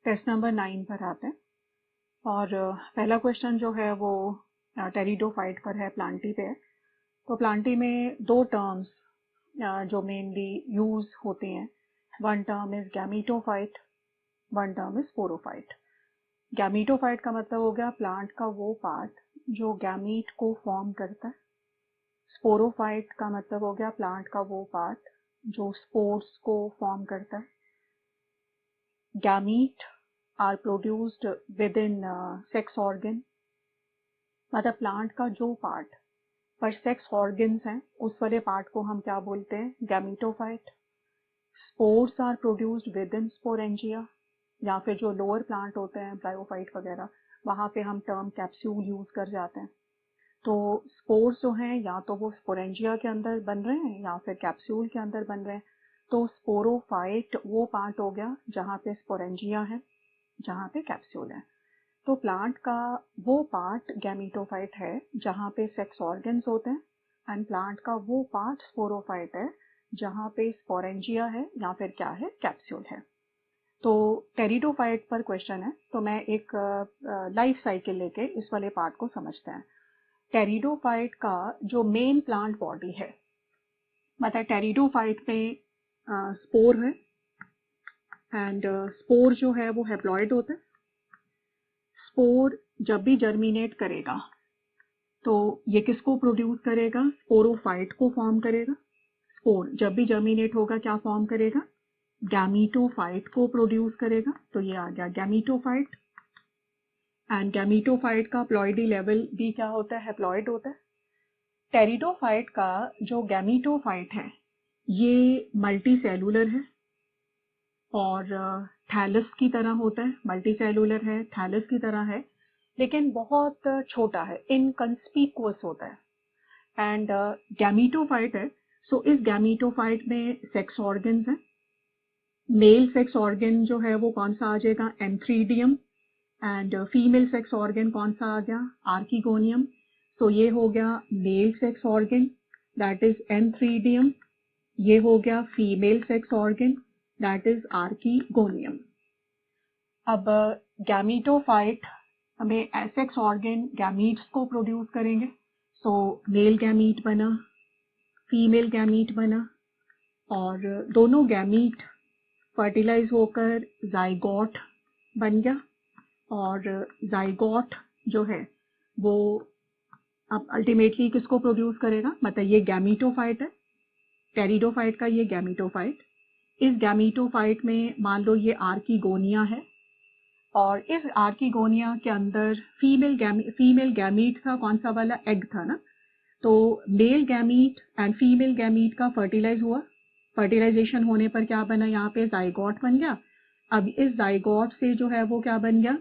Test number 9 पर आते हैं और पहला क्वेश्चन जो है वो टेरिडोफाइट पर है, प्लांटी पे है। तो प्लांटी में दो टर्म्स जो मेनली यूज होती हैं, one term is gametophyte, one term is sporophyte. Gametophyte का मतलब हो गया प्लांट का वो पार्ट जो गैमीट को फॉर्म करता है। स्पोरोफाइट का मतलब हो गया प्लांट का वो पार्ट जो स्पोर्स को फॉर्म करता है। Gamete are produced within sex organ, मतलब प्लांट का जो पार्ट पर सेक्स ऑर्गन्स हैं उस वाले पार्ट को हम क्या बोलते हैं, gametophyte. Spores are produced within sporangia, या फिर जो लोअर प्लांट होते हैं ब्रायोफाइट वगैरह, वहाँ पे हम टर्म कैप्सूल यूज कर जाते हैं। तो स्पोर्स जो हैं या तो वो स्पोरेंजिया के अंदर बन रहे हैं या फिर कैप्सूल के अंदर बन रहे हैं। तो स्पोरोफाइट वो पार्ट हो गया जहाँ पे स्पोरेंजिया है, जहाँ पे कैप्सूल है। तो प्लांट का वो पार्ट गैमीटोफाइट है जहाँ पे सेक्स ऑर्गन्स होते हैं, एंड प्लांट का वो पार्ट स्पोरोफाइट है जहाँ पे स्पोरेंजिया है या फिर क्या है, कैप्सूल है। तो टेरिडोफाइट पर क्वेश्चन है, तो मैं एक लाइफ साइकिल लेके इस वाले पार्ट को समझते हैं। टेरिडोफाइट का जो मेन प्लांट बॉडी है, मतलब टेरिडोफाइट में स्पोर है, एंड स्पोर जो है वो हैप्लॉइड होता है। स्पोर जब भी जर्मिनेट करेगा तो ये किसको प्रोड्यूस करेगा, स्पोरोफाइट को फॉर्म करेगा। स्पोर जब भी जर्मिनेट होगा क्या फॉर्म करेगा, गैमीटोफाइट को प्रोड्यूस करेगा। तो ये आ गया गैमीटोफाइट, एंड गैमीटोफाइट का प्लॉइडी लेवल भी क्या होता है, हैप्लॉइड होता है। टेरिडोफाइट का जो गैमीटोफाइट है ये मल्टी सेलुलर है और थैलस की तरह होता है, मल्टी सेलुलर है, थैलस की तरह है, लेकिन बहुत छोटा है, इनकंस्पीकुअस होता है। एंड गैमीटोफाइट है, सो इस गैमीटोफाइट में सेक्स ऑर्गन्स हैं। मेल सेक्स ऑर्गन जो है वो कौन सा आ जाएगा, antheridium, and female sex organ कौन सा आ गया, आर्किगोनियम। तो ये हो गया male sex organ, that is antheridium. ये हो गया female sex organ, that is archegonium. अब गैमीटोफाइट हमें सेक्स ऑर्गन गैमीट्स को प्रोड्यूस करेंगे। सो मेल गैमीट बना, फीमेल गैमीट बना, और दोनों गैमीट फर्टिलाइज होकर जाइगोट बन गया। और जाइगोट जो है वो अब अल्टीमेटली किसको प्रोड्यूस करेगा, मतलब ये गैमीटोफाइट है, टेरिडोफाइट का ये गैमीटोफाइट। इस गैमीटोफाइट में मान लो ये आर्किगोनिया है, और इस आर्किगोनिया के अंदर फीमेल गैमीट था, कौन सा वाला, एग था ना। तो male gamete and female gamete का फर्टिलाइज हुआ, फर्टिलाइजेशन होने पर क्या बना, यहाँ पे जाइगोट बन गया। अब इस जाइगोट से जो है वो क्या बन गया,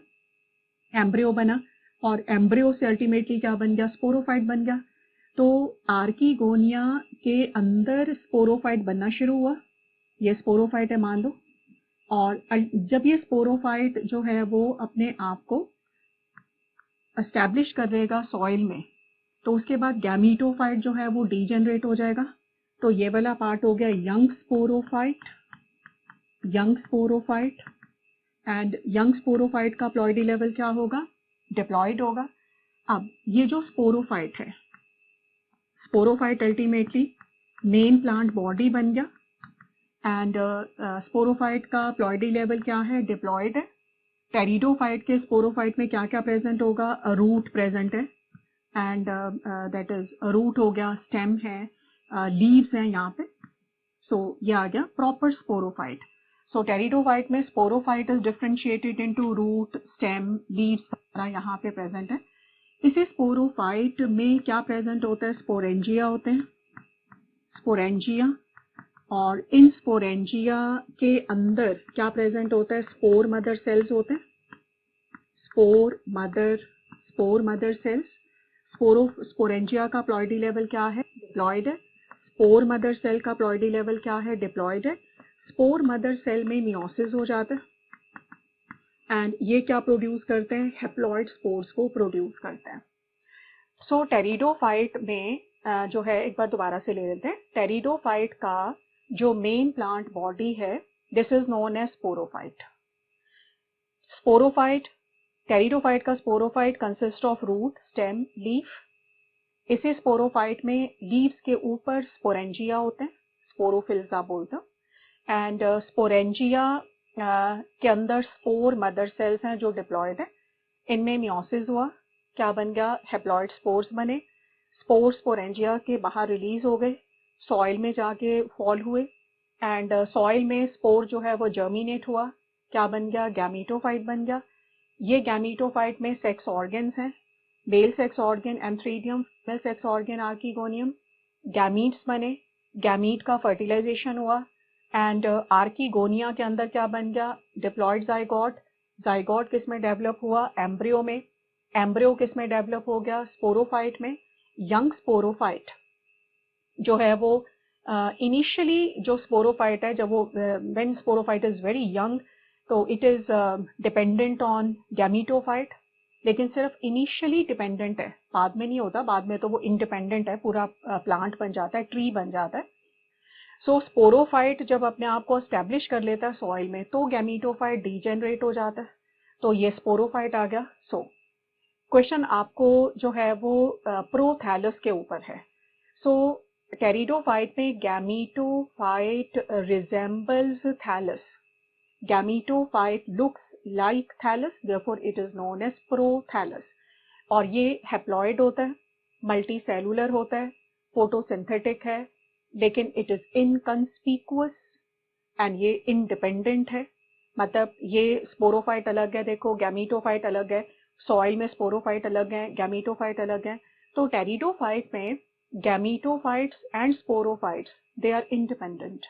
एम्ब्रियो बना, और एम्ब्रियो से अल्टीमेटली क्या बन गया, स्पोरोफाइट बन गया। तो आर्किगोनिया के अंदर स्पोरोफाइट बनना शुरू हुआ, ये स्पोरोफाइट है मान लो। और जब ये स्पोरोफाइट जो है वो अपने आप को एस्टैब्लिश कर देगा सॉइल में, तो उसके बाद गैमीटोफाइट जो है वो डीजेनरेट हो जाएगा। तो ये वाला पार्ट हो गया young sporophyte, young sporophyte, and young sporophyte का प्लॉइडी लेवल क्या होगा, डिप्लॉइड होगा। अब ये जो स्पोरोफाइट है, sporophyte ultimately main plant body बन गया, एंड स्पोरोफाइट का प्लॉइडी लेवल क्या है, डिप्लॉइड है। टेरिडोफाइट के स्पोरोफाइट में क्या क्या प्रेजेंट होगा, रूट प्रेजेंट है, एंड दैट इज रूट हो गया, स्टेम है, लीव्स हैं यहाँ पे। सो ये आ गया प्रॉपर स्पोरोफाइट। सो टेरिडोफाइट में sporophyte is differentiated into root, stem, leaves, सारा यहाँ पे प्रेजेंट है। इसी स्पोरोफाइट में क्या प्रेजेंट होता है, स्पोरेंजिया होते हैं, स्पोरेंजिया। और इन स्पोरेंजिया के अंदर क्या प्रेजेंट होता है, स्पोर मदर सेल्स होते हैं, स्पोर मदर सेल्स। स्पोरेंजिया का प्लॉइडी लेवल क्या है, डिप्लॉइड है। स्पोर मदर सेल का प्लॉइडी लेवल क्या है, डिप्लॉइड है। स्पोर मदर सेल में मियोसिस हो जाता है, एंड ये क्या प्रोड्यूस करते हैं, हैप्लॉइड स्पोर्स को प्रोड्यूस करते हैं। सो टेरिडोफाइट में जो है, एक बार दोबारा से ले लेते हैं। टेरिडोफाइट का जो मेन प्लांट बॉडी है, this is known as sporophyte. Sporophyte, pteridophyte का sporophyte consist of root, stem, leaf. इसी स्पोरोफाइट में लीव्स के ऊपर स्पोरेंजिया होते हैं, स्पोरोफिल्स आप बोलते हो। एंड स्पोरेंजिया के अंदर स्पोर मदर सेल्स हैं जो डिप्लॉयड है। इनमें मियोसिस हुआ, क्या बन गया, हैप्लॉइड स्पोर्स बने। स्पोर्स स्पोरेंजिया के बाहर रिलीज हो गए, सॉइल में जाके फॉल हुए एंड सॉइल में स्पोर जो है वो जर्मिनेट हुआ, क्या बन गया, गैमीटोफाइट बन गया। ये गैमीटोफाइट में सेक्स ऑर्गन्स हैं, male sex organ antheridium, female sex organ archegonium. Gametes बने, गैमीट का फर्टिलाइजेशन हुआ एंड आर्कीगोनिया के अंदर क्या बन गया, डिप्लॉयड जाइगोट। जाइगोट किस में डेवलप हुआ, एम्ब्रियो में। एम्ब्रियो किस में डेवलप हो गया, स्पोरोफाइट में। यंग स्पोरोफाइट जो है वो इनिशियली जो स्पोरोफाइट है, जब वो when sporophyte is very young तो it is dependent on gametophyte, लेकिन सिर्फ इनिशियली डिपेंडेंट है, बाद में नहीं होता। बाद में तो वो इंडिपेंडेंट है, पूरा प्लांट बन जाता है, ट्री बन जाता है। सो स्पोरोफाइट जब अपने आप को एस्टेब्लिश कर लेता है सॉइल में तो गैमीटोफाइट डीजेनरेट हो जाता है, तो ये स्पोरोफाइट आ गया। सो क्वेश्चन आपको जो है वो प्रोथैलस के ऊपर है। सो टेरिडोफाइट में gametophyte resembles thallus, gametophyte looks like thallus, therefore it is known as prothallus. और ये हैप्लॉइड होता है, मल्टी सेलुलर होता है, फोटोसिंथेटिक है, लेकिन इट इज इनकंस्पिकुअस एंड ये इंडिपेंडेंट है। मतलब ये स्पोरोफाइट अलग है, देखो गैमीटोफाइट अलग है, सॉइल में स्पोरोफाइट अलग है, गैमीटोफाइट अलग है। तो टेरिडोफाइट में gametophytes and sporophytes they are independent.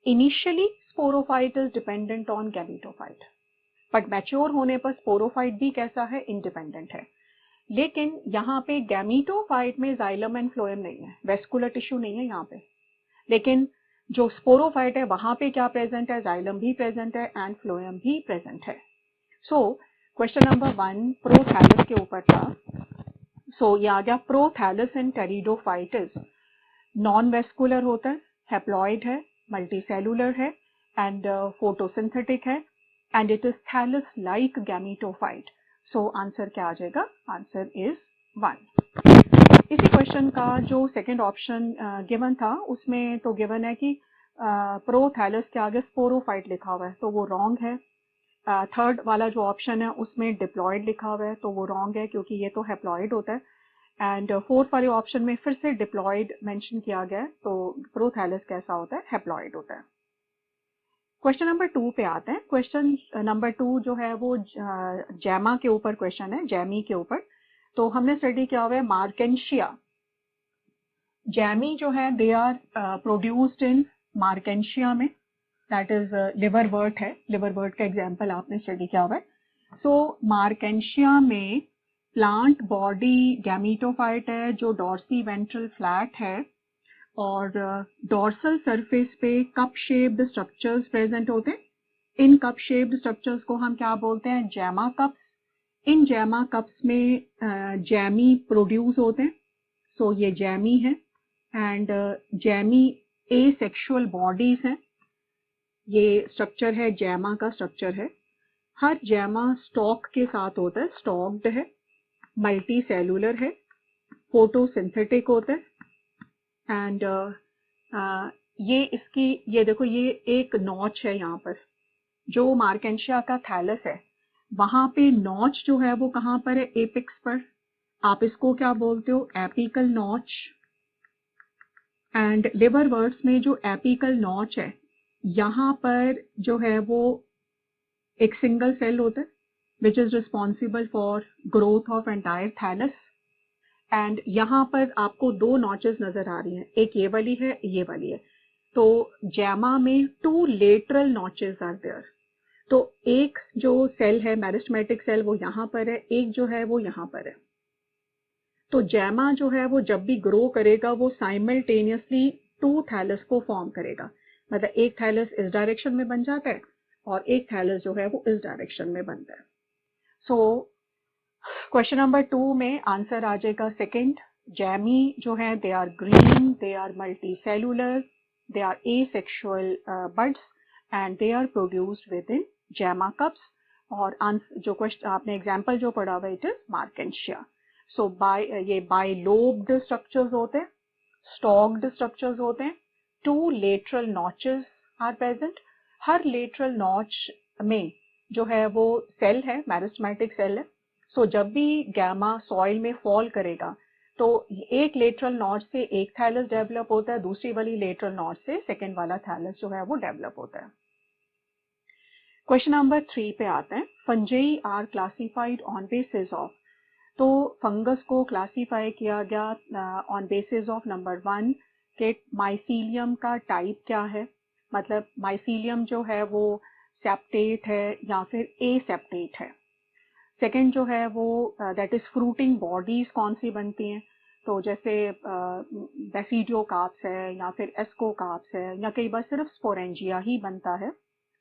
Initially sporophyte is dependent on gametophyte, but mature होने पर स्पोरोफाइट भी कैसा है, इंडिपेंडेंट है। लेकिन यहाँ पे गैमीटोफाइट में जाइलम एंड फ्लोएम नहीं है, वेस्कुलर टिश्यू नहीं है यहाँ पे, लेकिन जो स्पोरोफाइट है वहां पे क्या प्रेजेंट है, जाइलम भी प्रेजेंट है एंड फ्लोएम भी प्रेजेंट है। सो क्वेश्चन नंबर 1 प्रोथैलस के ऊपर था। सो ये आ गया, prothallus in pteridophytes non vascular होता है, हैप्लॉइड है, मल्टीसेलुलर है एंड फोटोसिंथेटिक है and it is thallus like gametophyte. So answer क्या आ जाएगा, आंसर इज 1। इसी क्वेश्चन का जो सेकंड ऑप्शन गिवन था उसमें तो गिवन है कि प्रोथैलस के आगे स्पोरोफाइट लिखा हुआ है, तो वो रॉन्ग है। थर्ड वाला जो ऑप्शन है उसमें डिप्लॉयड लिखा हुआ है, तो वो रॉन्ग है क्योंकि ये तो हैप्लॉइड होता है। एंड फोर्थ वाले ऑप्शन में फिर से डिप्लॉयड मेंशन किया गया है, तो प्रोथैलस कैसा होता है, हैप्लॉइड होता है। क्वेश्चन नंबर 2 पे आते हैं। क्वेश्चन नंबर 2 जो है वो जैमा के ऊपर क्वेश्चन है, जैमी के ऊपर। तो हमने स्टडी किया हुआ है मार्केंशिया। जैमी जो है they are produced in Marchantia में, दैट इज लिवरवर्ट है, लिवरवर्ट का एग्जाम्पल आपने स्टडी किया हुआ है। सो मार्केंशिया में प्लांट बॉडी गैमीटोफाइट है जो डॉर्सी वेंट्रल फ्लैट है और डॉर्सल सरफेस पे कप शेप्ड स्ट्रक्चर्स प्रेजेंट होते हैं। इन कप शेप्ड स्ट्रक्चर्स को हम क्या बोलते हैं, जैमा कप्स। इन जैमा कप्स में जैमी प्रोड्यूस होते हैं, सो ये जैमी है एंड जैमी एसेक्सुअल बॉडीज हैं। ये स्ट्रक्चर है, जैमा का स्ट्रक्चर है। हर जैमा स्टॉक के साथ होता है, स्टॉक्ड है, मल्टी सेलुलर है, फोटोसिंथेटिक होता है एंड ये इसकी ये देखो ये एक नॉच है यहाँ पर, जो मार्केंशिया का थैलस है वहां पे नॉच जो है वो कहाँ पर है, एपिक्स पर। आप इसको क्या बोलते हो, एपिकल नॉच। एंड लिवरवर्ट्स में जो एपिकल नॉच है यहाँ पर जो है वो एक सिंगल सेल होता है which is responsible for growth of entire thallus. And यहाँ पर आपको दो नॉचेस नजर आ रही हैं, एक ये वाली है, ये वाली है। तो जैमा में 2 लेटरल नॉचेस आर देयर। तो एक जो सेल है मेरिस्टेमेटिक सेल वो यहाँ पर है, एक जो है वो यहाँ पर है। तो जैमा जो है वो जब भी ग्रो करेगा वो साइमल्टेनियसली 2 थैलस को फॉर्म करेगा, मतलब एक थैलस इस डायरेक्शन में बन जाता है और एक थैलस जो है वो इस डायरेक्शन में बनता है। सो क्वेश्चन नंबर 2 में आंसर आ जाएगा सेकंड। जैमी जो है they are green, they are multicellular, they are asexual buds and they are produced within gemma cups. और जो क्वेश्चन आपने एग्जाम्पल जो पढ़ा हुआ इट इज मार्केंशिया। सो ये बाइलोब्ड स्ट्रक्चर्स होते हैं, स्टॉक्ड स्ट्रक्चर्स होते हैं, 2 लेटरल नॉचेस आर प्रेजेंट। हर लेटरल नॉच में जो है वो सेल है, मेरिस्टेमेटिक सेल है। सो जब भी गैमा सॉइल में फॉल करेगा तो एक लेटरल नॉच से एक थैलस डेवलप होता है, दूसरी वाली लेटरल नॉच से सेकेंड वाला थैलस जो है वो डेवलप होता है। क्वेश्चन नंबर 3 पे आते हैं। Fungi are classified on basis of, तो फंगस को क्लासीफाई किया गया ऑन बेसिस ऑफ नंबर 1 के माइसीलियम का टाइप क्या है, मतलब माइसीलियम जो है वो सेप्टेट है या फिर ए सेप्टेट है। सेकेंड जो है वो दैट इज फ्रूटिंग बॉडीज कौन सी बनती हैं, तो जैसे बेसिडियो कार्प्स है या फिर एस्को कार्प्स है या कई बार सिर्फ स्पोरेंजिया ही बनता है।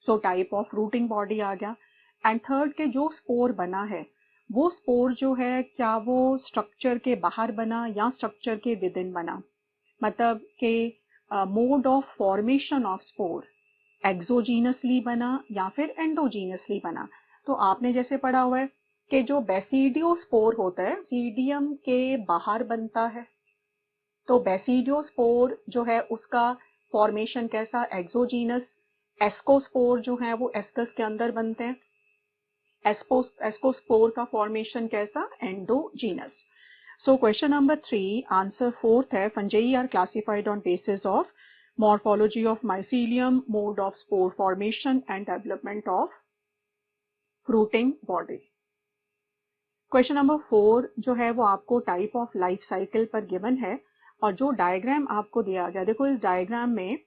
So type of fruiting body आ गया। एंड थर्ड के जो स्पोर बना है वो स्पोर जो है क्या वो स्ट्रक्चर के बाहर बना या स्ट्रक्चर के विद इन बना, मतलब के mode of formation of spore exogenously बना या फिर एंडोजीनसली बना। तो आपने जैसे पढ़ा हुआ है कि जो बेसिडियोस्पोर होता है सीडियम के बाहर बनता है, तो बेसिडियोस्पोर जो है उसका फॉर्मेशन कैसा, एक्सोजीनस। एस्कोस्पोर जो है वो एस्कस के अंदर बनते हैं, एस्कोस्पोर का फॉर्मेशन कैसा, endogenous. So question number 3 answer 4th है, fungi are classified on basis of morphology of mycelium, mode of spore formation and development of fruiting body। Question number 4 जो है वो आपको टाइप ऑफ लाइफ साइकिल पर given है और जो diagram आपको दिया गया, देखो इस डायग्राम में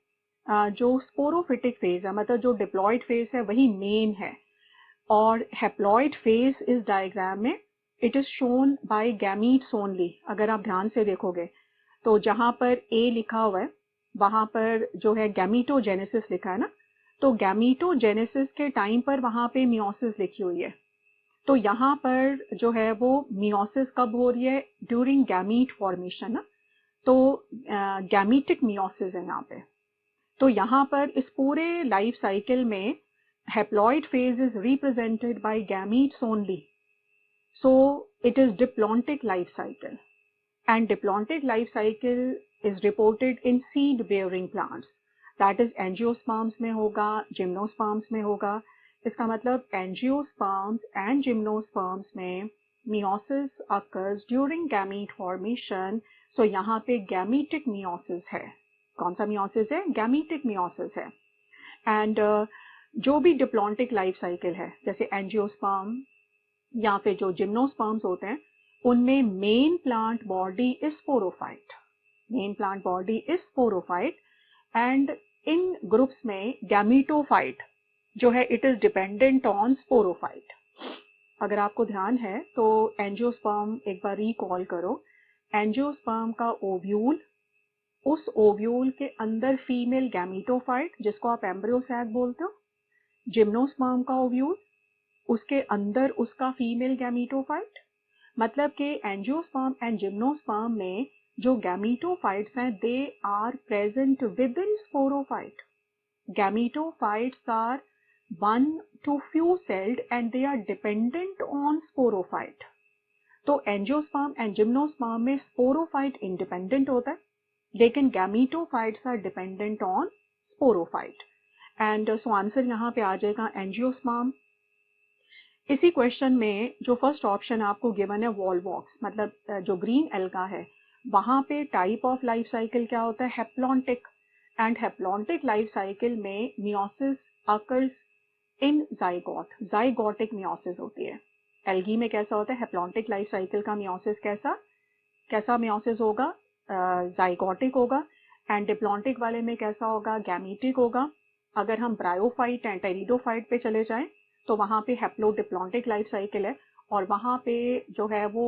जो स्पोरोफिटिक फेज है मतलब जो डिप्लॉयड फेज है वही मेन है, और हैप्लॉयड फेज इस डायग्राम में it is shown bye gametes only. अगर आप ध्यान से देखोगे तो जहां पर ए लिखा हुआ है वहां पर जो है गैमीटोजेनेसिस लिखा है ना, तो गैमीटोजेनेसिस के टाइम पर वहां पे मियोसिस लिखी हुई है। तो यहाँ पर जो है वो मियोसिस कब हो रही है, ड्यूरिंग गैमीट फॉर्मेशन ना, तो गैमीटिक मियोसिस है यहाँ पे। तो यहाँ पर इस पूरे लाइफ साइकिल में haploid phase is represented by gametes only, so it is diplontic life cycle and diplontic life cycle is reported in seed bearing plants, that is angiosperms में होगा, gymnosperms में होगा। इसका मतलब angiosperms and gymnosperms में meiosis occurs during gamete formation। so यहाँ पे gametic meiosis है। कौन सा meiosis है, gametic meiosis है। and जो भी diplontic life cycle है जैसे angiosperm या फिर जो gymnosperms होते हैं उनमें main plant body is sporophyte, main plant body is sporophyte. And in groups में गैमीटोफाइट जो है it is dependent on sporophyte. अगर आपको ध्यान है तो एंजियोस्पर्म एक बार रिकॉल करो, एंजियोस्पर्म का ओव्यूल, उस ओव्यूल के अंदर फीमेल गैमीटोफाइट जिसको आप एम्ब्रियो सैक बोलते हो, जिम्नोस्पर्म का ओव्यूल उसके अंदर उसका फीमेल गैमीटोफाइट, मतलब कि एंजियोस्पर्म एंड जिम्नोस्पर्म में जो गैमीटोफाइट्स हैं they are present within sporophyte. Gametophytes are one to few celled and they are dependent on sporophyte. तो एंजियोस्पर्म एंड जिम्नोस्पर्म में स्पोरोफाइट इंडिपेंडेंट होता है लेकिन gametophytes are dependent on sporophyte. And so answer यहाँ पे आ जाएगा angiosperm. इसी क्वेश्चन में जो फर्स्ट ऑप्शन आपको गिवन है वॉलवॉक्स, मतलब जो ग्रीन एल्गा है वहां पे टाइप ऑफ लाइफ साइकिल क्या होता है, haplontic. And haplontic life cycle में meiosis occurs in zygote, zygotic meiosis होती है। एल्गी में कैसा होता है हैप्लॉन्टिक लाइफ साइकिल का मियोसिस, कैसा मियोसिस होगा, जाइगोटिक होगा। एंड डिप्लॉन्टिक वाले में कैसा होगा, गैमीटिक होगा। अगर हम ब्रायोफाइट एंड टेरिडोफाइट पे चले जाएं तो वहाँ पे हैप्लोडिप्लॉन्टिक लाइफ साइकिल है और वहाँ पे जो है वो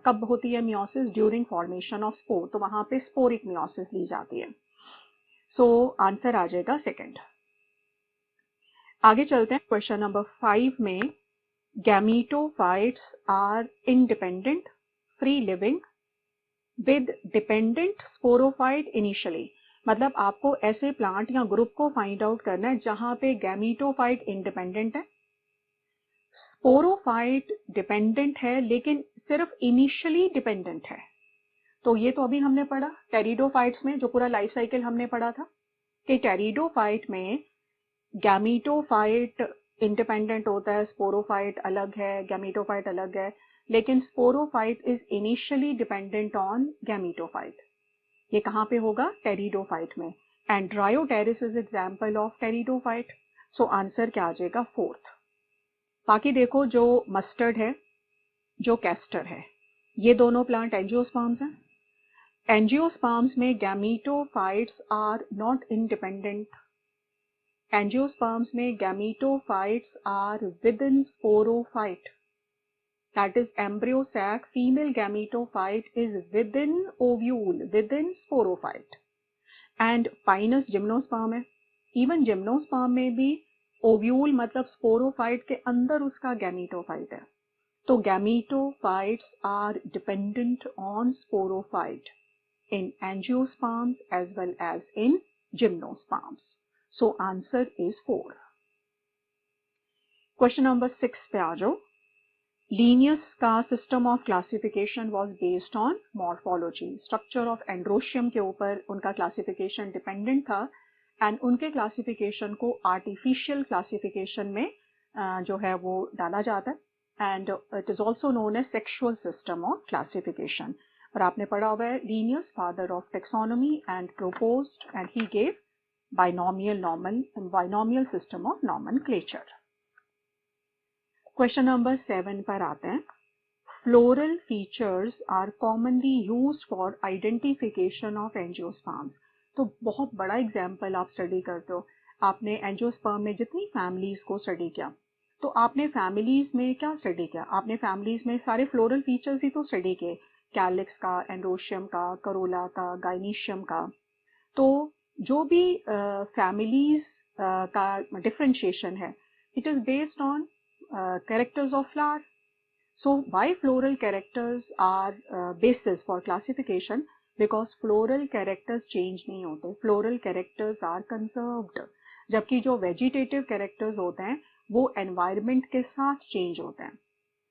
कब होती है meiosis, during formation of spore, तो वहाँ पे स्पोरिक मियोसिस ली जाती है। सो आंसर आ जाएगा सेकंड। आगे चलते हैं क्वेश्चन नंबर 5 में, gametophytes are independent free living with dependent sporophyte initially, मतलब आपको ऐसे प्लांट या ग्रुप को फाइंड आउट करना है जहां पे गैमीटोफाइट इंडिपेंडेंट है स्पोरोफाइट डिपेंडेंट है, लेकिन सिर्फ इनिशियली डिपेंडेंट है। तो ये तो अभी हमने पढ़ा टेरिडोफाइट्स में, जो पूरा लाइफ साइकिल हमने पढ़ा था कि टेरिडोफाइट में गैमीटोफाइट इंडिपेंडेंट होता है, स्पोरोफाइट अलग है, गैमीटोफाइट अलग है, लेकिन sporophyte is initially dependent on gametophyte. ये कहाँ पे होगा? टेरिडोफाइट में। And ड्रायोटेरिस is example of pteridophyte. So answer क्या आ जाएगा? फोर्थ। बाकी देखो, जो मस्टर्ड है, जो कैस्टर है, ये दोनों प्लांट एंजियोस्पर्म्स हैं। एंजियोस्पर्म्स में gametophytes are not independent. Angiosperms में gametophytes are within sporophyte, that is embryo sac, female gametophyte is within ovule, within sporophyte. And pinus gymnosperm है, even gymnosperm में भी ovule मतलब sporophyte के अंदर उसका gametophyte है। तो gametophytes are dependent on sporophyte in angiosperms as well as in gymnosperms. So answer is 4. Question number 6 पे आ जाओ। Linnaeus का system of classification was based on morphology. Structure of androecium के ऊपर उनका क्लासिफिकेशन डिपेंडेंट था, एंड उनके classification को आर्टिफिशियल क्लासिफिकेशन में जो है वो डाला जाता है, and it is also known as sexual system of classification. और आपने पढ़ा हुआ है Linnaeus father of taxonomy and proposed and he gave binomial system of nomenclature. Question number 7 पर आते हैं। Floral features are commonly used for identification of angiosperms. तो बहुत बड़ा एग्जाम्पल आप स्टडी करते हो। आपने एंजियोस्पर्म में जितनी फैमिलीज को स्टडी किया, तो आपने फैमिलीज में क्या स्टडी किया? आपने फैमिलीज में सारे फ्लोरल फीचर्स ही तो स्टडी किए, कैलिक्स का, एंड्रोशियम का, करोला का, गाइनीशियम का। तो जो भी फैमिलीज का डिफरेंशिएशन है, it is based on characters of flower. So why floral characters are basis for classification? Because floral characters change नहीं होते, floral characters are conserved. जबकि जो vegetative characters होते हैं वो environment के साथ change होते हैं।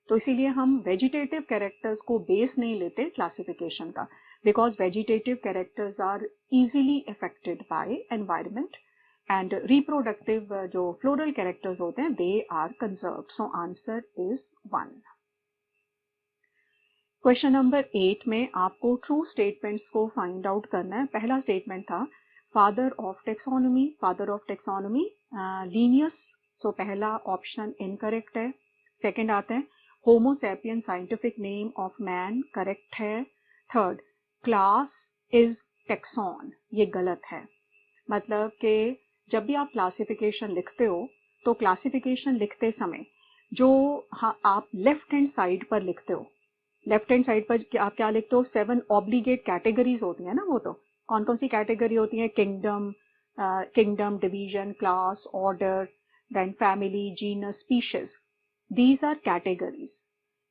तो इसीलिए हम vegetative characters को base नहीं लेते classification का, because vegetative characters are easily affected by environment. And reproductive जो floral characters होते हैं, they are conserved. So answer is 1. Question number 8 में आपको true statements को find out करना है। पहला statement था father of taxonomy, father of taxonomy Linnaeus, so पहला option incorrect है। Second आते हैं Homo sapiens scientific name of man, correct है। Third, class is taxon, ये गलत है। मतलब कि जब भी आप क्लासिफिकेशन लिखते हो, तो क्लासिफिकेशन लिखते समय जो आप लेफ्ट हैंड साइड पर लिखते हो, लेफ्ट हैंड साइड पर आप क्या लिखते हो? 7 ऑब्लिगेट कैटेगरीज होती है ना। वो तो कौन कौन सी कैटेगरी होती है? Kingdom, division, class, order, then family, genus, species. These are categories.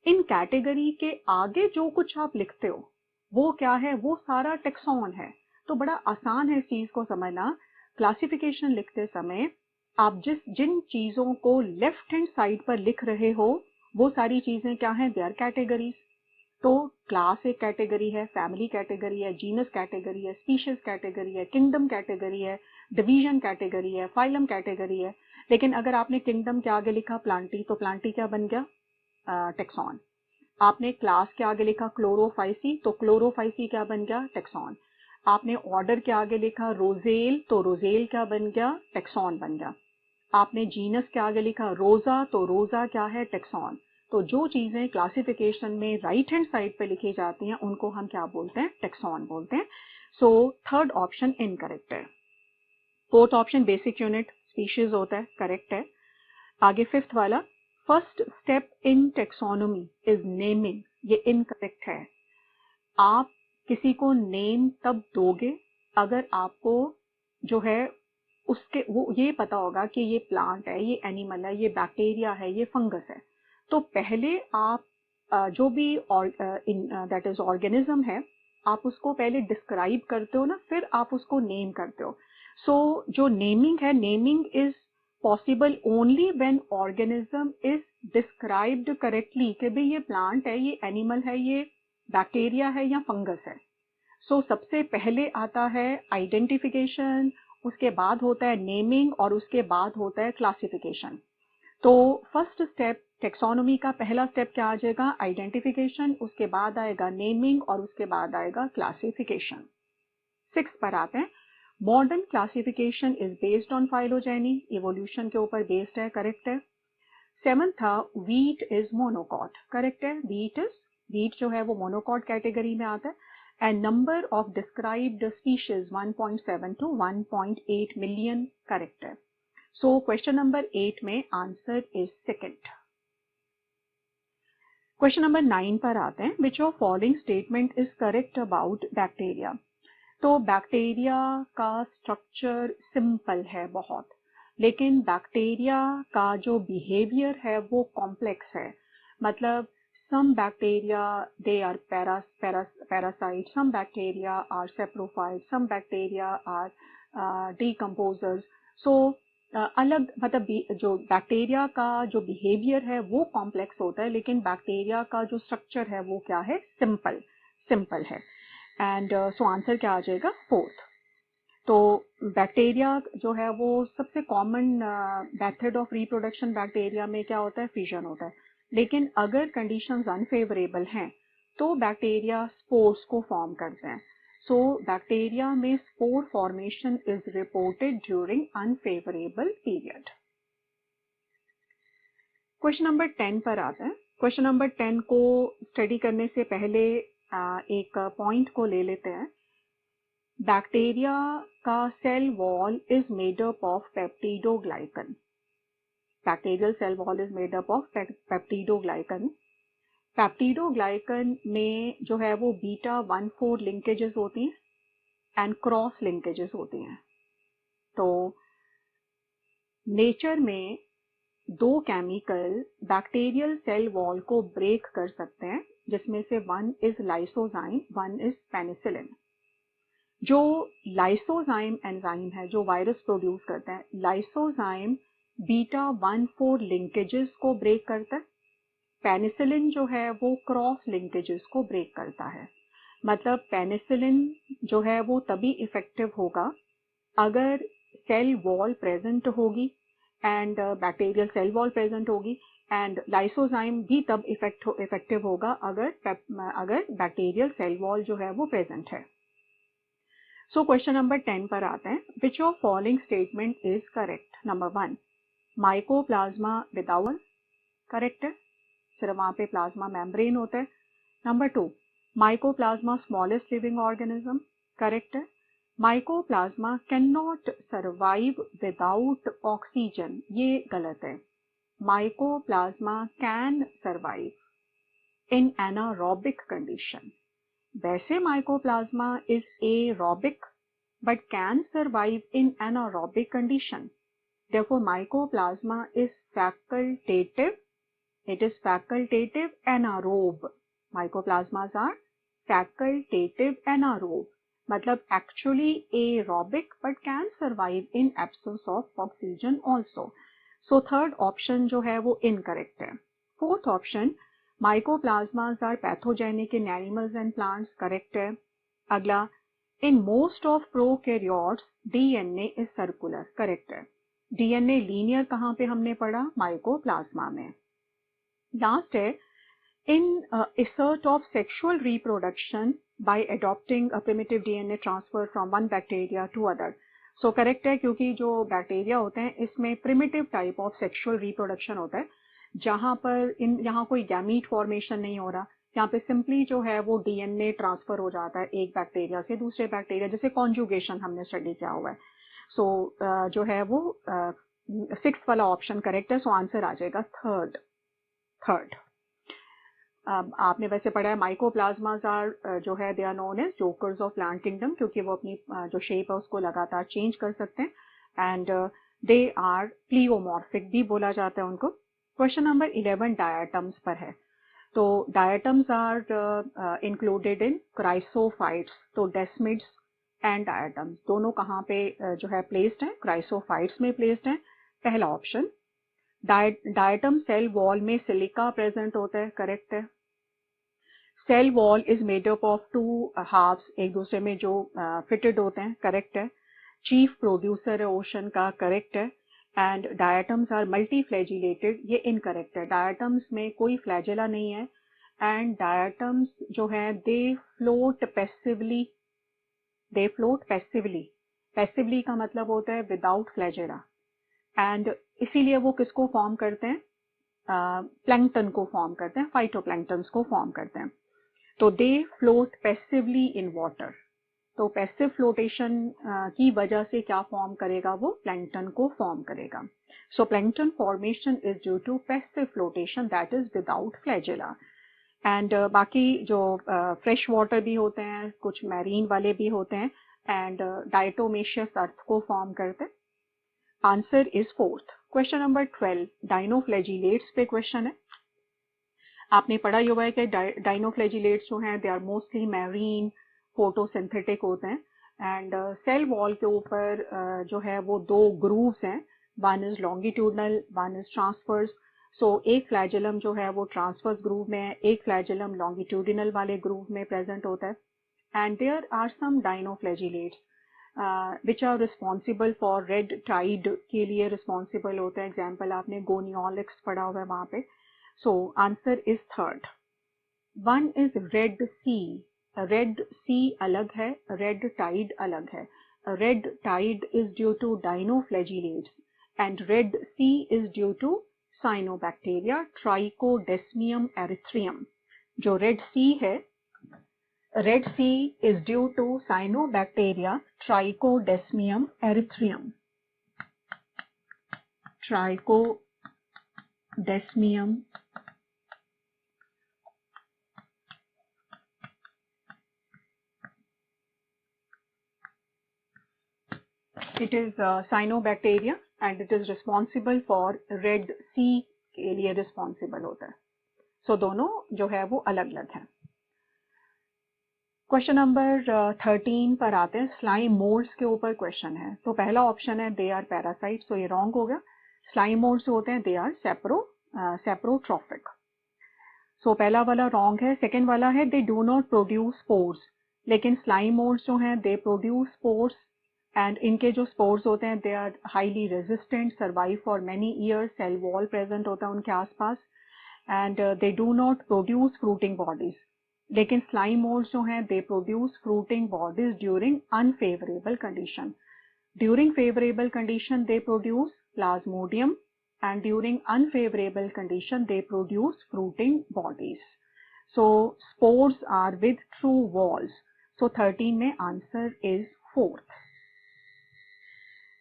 इन कैटेगरी के आगे जो कुछ आप लिखते हो वो क्या है? वो सारा टेक्सॉन है। तो बड़ा आसान है इस चीज को समझना। क्लासिफिकेशन लिखते समय आप जिन चीजों को लेफ्ट हैंड साइड पर लिख रहे हो, वो सारी चीजें क्या हैं? They are categories. तो क्लास एक कैटेगरी है, फैमिली कैटेगरी है, जीनस कैटेगरी है, स्पीशीज कैटेगरी है, किंगडम कैटेगरी है, डिवीजन कैटेगरी है, फाइलम कैटेगरी है। लेकिन अगर आपने किंगडम के आगे लिखा प्लांटी, तो प्लांटी क्या बन गया? टेक्सॉन। आपने क्लास के आगे लिखा क्लोरोफाइसी, तो क्लोरोफाइसी क्या बन गया? टेक्सॉन। आपने ऑर्डर के आगे लिखा रोजेल, तो रोजेल क्या बन गया? टेक्सॉन बन गया। आपने जीनस के आगे लिखा रोजा, तो रोजा क्या है? टेक्सॉन। तो जो चीजें क्लासिफिकेशन में राइट हैंड साइड पे लिखी जाती हैं उनको हम क्या बोलते हैं? टेक्सॉन बोलते हैं। सो थर्ड ऑप्शन इनकरेक्ट है। Fourth option basic unit species होता है, करेक्ट है। आगे फिफ्थ वाला first step in taxonomy is naming, ये इनकरेक्ट है। आप किसी को नेम तब दोगे अगर आपको जो है उसके वो ये पता होगा कि ये प्लांट है, ये एनिमल है, ये बैक्टीरिया है, ये फंगस है। तो पहले आप जो भी दैट इज ऑर्गेनिज्म है, आप उसको पहले डिस्क्राइब करते हो ना, फिर आप उसको नेम करते हो। सो जो नेमिंग है, naming is possible only when organism is described correctly कि भाई ये प्लांट है, ये एनिमल है, ये बैक्टीरिया है या फंगस है। सो सबसे पहले आता है आइडेंटिफिकेशन, उसके बाद होता है नेमिंग और उसके बाद होता है क्लासिफिकेशन। तो फर्स्ट स्टेप टेक्सोनोमी का पहला स्टेप क्या आ जाएगा? आइडेंटिफिकेशन, उसके बाद आएगा नेमिंग और उसके बाद आएगा क्लासिफिकेशन। 6 पर आते हैं। Modern classification is based on phylogeny, evolution के ऊपर बेस्ड है, करेक्ट है। 7 था व्हीट इज मोनोकॉट, करेक्ट है। व्हीट जो है वो मोनोकॉट कैटेगरी में आता है। And number of described species 1.7 to 1.8 million, correct है। सो क्वेश्चन नंबर 8 में answer is second. Question number 9 पर आते हैं। Which of following statement is correct about bacteria? तो बैक्टीरिया का स्ट्रक्चर सिंपल है बहुत, लेकिन बैक्टीरिया का जो बिहेवियर है वो कॉम्प्लेक्स है। मतलब some bacteria they are parasites, some bacteria are saprophytes, some bacteria are decomposers. So अलग मतलब जो बैक्टीरिया का जो बिहेवियर है वो कॉम्प्लेक्स होता है, लेकिन बैक्टीरिया का जो स्ट्रक्चर है वो क्या है? सिंपल है। एंड सो आंसर क्या आ जाएगा? फोर्थ। तो बैक्टीरिया जो है वो सबसे common method of reproduction bacteria में क्या होता है? फिजन होता है। लेकिन अगर कंडीशंस अनफेवरेबल हैं तो बैक्टीरिया स्पोर्स को फॉर्म करते हैं। सो बैक्टीरिया में spore formation is reported during unfavourable period. Question number 10 पर आता है। क्वेश्चन नंबर 10 को स्टडी करने से पहले एक पॉइंट को ले लेते हैं। बैक्टीरिया का cell wall is made up of peptidoglycan. Bacterial cell wall is made up of peptidoglycan. Peptidoglycan में जो है वो बीटा 1,4 लिंकेजेस होती हैं एंड क्रॉस लिंकेजेस होती हैं। तो नेचर में दो केमिकल बैक्टीरियल सेल वॉल को ब्रेक कर सकते हैं, जिसमें से one is lysozyme, one is penicillin. जो लाइसोजाइम एंजाइम है जो वायरस प्रोड्यूस करता है, लाइसोजाइम बीटा 1,4 लिंकेजेस को ब्रेक करता है। पेनिसिलिन जो है वो क्रॉस लिंकेजेस को ब्रेक करता है। मतलब पेनिसिलिन जो है वो तभी इफेक्टिव होगा अगर सेल वॉल प्रेजेंट होगी and bacterial cell wall present होगी, एंड लाइसोजाइम भी तब इफेक्टिव होगा अगर बैक्टीरियल सेल वॉल जो है वो प्रेजेंट है। सो क्वेश्चन नंबर 10 पर आते हैं। Which of following statement is correct? Number 1 mycoplasma without, correct है, सिर्फ वहां पे प्लाज्मा मेम्ब्रेन होता है। Number 2 mycoplasma smallest living organism, correct है। Mycoplasma can not survive without oxygen, ये गलत है। Mycoplasma can survive in anaerobic condition. वैसे mycoplasma is aerobic but can survive in anaerobic condition. Therefore, mycoplasma is facultative. It is facultative anaerobe. Mycoplasmas are facultative anaerobe. मतलब actually aerobic but can survive in absence of oxygen also. So third option जो है वो incorrect है. Fourth option, mycoplasmas are pathogenic in animals and plants, correct है. अगला, in most of prokaryotes DNA is circular, correct है. DNA linear कहाँ पे हमने पढ़ा? माइकोप्लाज्मा में. लास्ट है, in assert of sexual reproduction by adopting a primitive DNA transfer from one bacteria to other. So correct है, क्योंकि जो बैक्टीरिया होते हैं इसमें primitive type of sexual reproduction होता है, जहाँ पर यहाँ कोई गैमीट फॉर्मेशन नहीं हो रहा, यहाँ पे सिंपली जो है वो डीएनए ट्रांसफर हो जाता है एक बैक्टीरिया से दूसरे बैक्टीरिया, जैसे कॉन्जुगेशन हमने स्टडी किया हुआ है. सो जो है वो 6th वाला ऑप्शन करेक्ट है. सो आंसर आ जाएगा थर्ड. आपने वैसे पढ़ा है माइकोप्लाज्मास आर जो है they are known as jokers of plant kingdom, क्योंकि वो अपनी जो शेप है उसको लगातार चेंज कर सकते हैं, एंड दे आर प्लियोमॉर्फिक भी बोला जाता है उनको. क्वेश्चन नंबर 11 डायटम्स पर है. तो diatoms are included in chrysophytes. तो डेस्मिड्स एंड डायटम्स दोनों कहाँ पे जो है प्लेस्ड हैं? क्राइसोफाइट्स में प्लेस्ड हैं. पहला ऑप्शन। डायटम सेल वॉल में सिलिका प्रेजेंट होता है, करेक्ट है। Cell wall is made up of two halves, एक दूसरे में जो फिटेड होते हैं, करेक्ट है। चीफ प्रोड्यूसर है ओशन का, करेक्ट है। And diatoms are multiflagellated, ये इनकरेक्ट है। डायटम्स में कोई फ्लैजिला नहीं है। एंड डायटम्स जो है they float passively, they float passively. Passively का मतलब होता है विदाउट फ्लैजिला। एंड इसीलिए वो किसको फॉर्म करते हैं, प्लैंकटन को फॉर्म करते हैं, फाइटोप्लैंक्टन्स को फॉर्म करते हैं। तो दे फ्लोट पैसिवली इन वाटर। तो पैसिव फ्लोटेशन की वजह से क्या फॉर्म करेगा, वो प्लैंकटन को फॉर्म करेगा। So plankton formation is due to passive flotation that is without flagella. And बाकी जो फ्रेश वाटर भी होते हैं, कुछ मैरीन वाले भी होते हैं, एंड डायटोमेशियस अर्थ को फॉर्म करते हैं। Answer is fourth. Question number 12 dinoflagellates पे क्वेश्चन है। आपने पढ़ा ही होगा कि डाइनोफ्लैजिलेट्स जो हैं they are mostly marine, photosynthetic होते हैं। एंड सेल वॉल के ऊपर जो है वो दो ग्रूव्स हैं, one is longitudinal, one is transverse. So एक फ्लैजिलम जो है वो ट्रांसवर्स ग्रूव में है, एक फ्लैजिलम लॉन्गिट्यूडिनल वाले ग्रूव में प्रेजेंट होता है। And there are some dinoflagellates which are responsible for red tide के लिए रिस्पॉन्सिबल होते हैं। एग्जाम्पल आपने गोनियोलिक्स पढ़ा हुआ है वहाँ पे। So answer is third. One is Red Sea. Red Sea अलग है, Red Tide अलग है. Red Tide is due to dinoflagellates and Red Sea is due to cyanobacteria Trichodesmium erythraeum. जो Red Sea है, Red Sea is due to cyanobacteria Trichodesmium erythraeum. Trichodesmium it is cyanobacteria and it is responsible for Red Sea के लिए responsible होता है। So दोनों जो है वो अलग अलग हैं। क्वेश्चन नंबर 13 पर आते हैं। स्लाइम मोल्ड्स के ऊपर क्वेश्चन है। तो पहला ऑप्शन है दे आर पैरासाइट्स, तो ये रॉन्ग हो गया। स्लाइम मोल्ड्स होते हैं दे आर सेप्रोट्रॉफिक। सो पहला वाला रॉन्ग है। सेकेंड वाला है दे डू नॉट प्रोड्यूस स्पोर्स, लेकिन स्लाइम मोल्ड्स जो हैं दे प्रोड्यूस स्पोर्स एंड इनके जो स्पोर्स होते हैं they are highly resistant, survive for many years, cell wall present होता है उनके आसपास। And they do not produce fruiting bodies, लेकिन स्लाइम मोल्ड्स जो हैं they produce fruiting bodies during unfavourable condition. During favourable condition they produce plasmodium and during unfavorable condition they produce fruiting bodies. So spores are with true walls. So 13 में answer is fourth.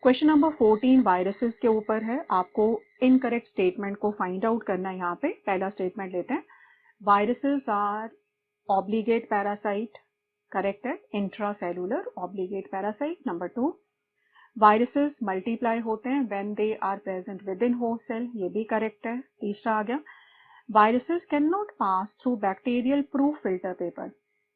Question number 14 viruses के ऊपर है। आपको incorrect statement को find out करना है। यहाँ पे पहला स्टेटमेंट लेते हैं। Viruses are obligate parasite, correct है। Intracellular obligate parasite. Number 2 viruses multiply होते हैं when they are present within host cell, ये भी करेक्ट है। तीसरा आ गया viruses can not pass through bacterial proof filter paper.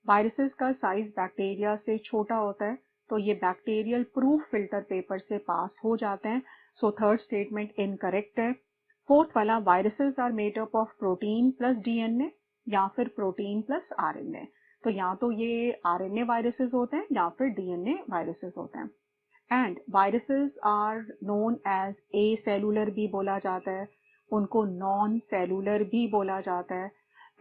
Viruses का साइज बैक्टीरिया से छोटा होता है, तो ये बैक्टीरियल प्रूफ फिल्टर पेपर से पास हो जाते हैं। सो थर्ड स्टेटमेंट इनकरेक्ट है। फोर्थ वाला viruses are made up of protein plus DNA या फिर प्रोटीन प्लस आरएनए। तो या तो ये आरएनए वायरसेस होते हैं या फिर डीएनए वायरसेस होते हैं। And viruses are known as acellular भी बोला जाता है, उनको नॉन सेलुलर भी बोला जाता है।